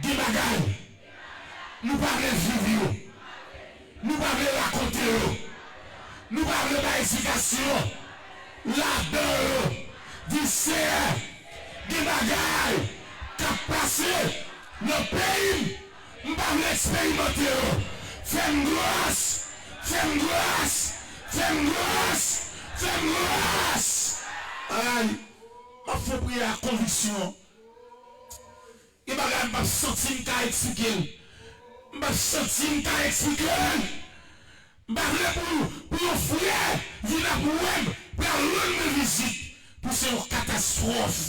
Dis bagay. Nous parlons vivre. Nous parlons raconter. Nous parlons d'explication. Là-dedans. Dis Seigneur. Dis bagay. Qu'a passé nos pays. Nous parlons expérimenter. Fais-moi grâce. Fais-moi grâce. Fais-moi grâce. Fais-moi grâce. Aïe. Il faut prier à conviction. Il ne va pas sentir qu'à expliquer. Il va sentir qu'à expliquer. Il va pour un frère, il va pour lui, pour une visite, pour cette catastrophe.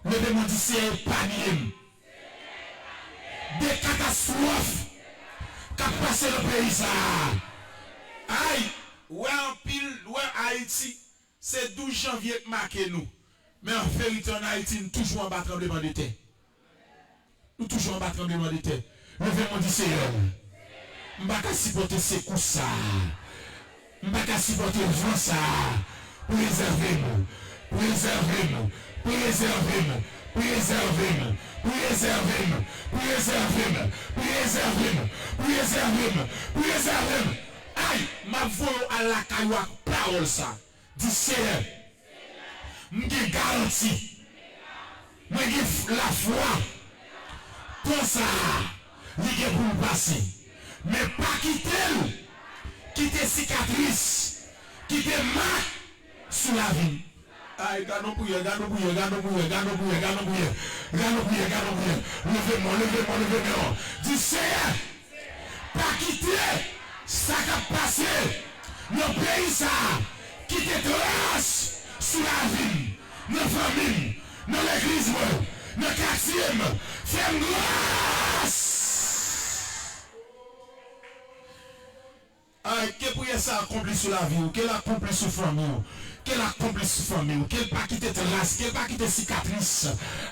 Le démon dit c'est panier. Des catastrophes qui ont passé le pays. Aïe, ouais en pile, ouais Haïti. C'est 12 janvier qui marque nous. Mais en vérité, en Haïti, nous toujours en bas tremblement de terre. Nous toujours en bas tremblement de terre. Levez-moi du Seigneur. Je ne vais pas supporter ces coups ça. Je ne vais pas supporter le vent ça. Pour réserver nous. Pour réserver nous. Pour réserver nous. Pour réserver nous. Pour réserver nous. Pour réserver nous. Pour réserver nous. Pour réserver nous. Pour réserver nous. Aïe, ma voix à la cailloua, parole ça. Dis Seigneur, je garantis, je la foi, pour ça, il est pour passer. Mais pas quitter cicatrice, quitter marque sur la vie. Aïe, gardons pour gardons pour levez-moi. Dis Seigneur, pas quitter ça qui a passé, nos pays ça. Qui te trace sur la vie, nos familles, dans l'église, dans le quartier, fais grâce. Que pour ça accompli sur la vie, qu'elle accompli sur la famille, qu'elle accompli sur la famille, qu'elle pas quitter trace, qu'elle pas quitter cicatrice.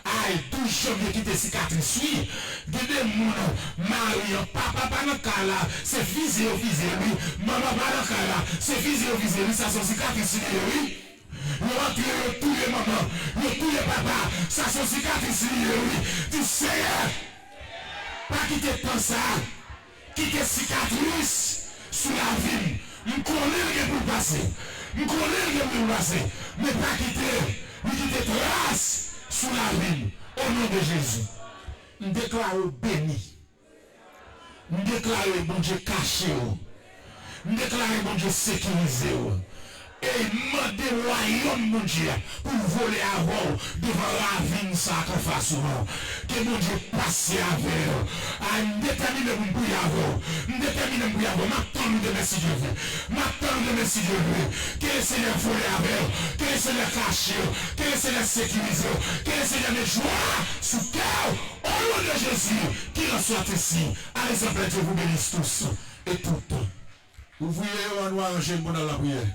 Aïe, tout janvier quitter cicatrice, oui. Des moun, Marie, papa pas dans le cas là, c'est fils et oui. Maman pas dans le cas là, c'est fils et oui, ça sont cicatrices, oui. Vous tous les mamans, tous les papas, ça sont cicatrices, oui. Tu sais, pas quitter comme ça, quitter cicatrice sur la vie. Je connais ce pour passer. Je connais ce pour passer. Mais pas quitter trace sur la vie. Au nom de Jésus. Je déclare béni. Je déclare bon Dieu caché. Je déclare bon Dieu sécurisé. Et demander au royaume, mon Dieu, pour voler avant, devant la vie, ça qu'on fasse. Que mon Dieu passe avec. Je détermine mon bouille avant. Je détermine mon bouille avant. M'attends de merci Dieu. M'attends de merci Dieu. Que le Seigneur vole avec. Que le Seigneur cache. Que le Seigneur sécurise. Que le Seigneur me joie sous cœur. Au nom de Jésus, qu'il en soit ici. Allez, s'il vous plaît, Dieu vous bénisse tous et toutes. Vous voyez, on va arranger le monde dans la prière.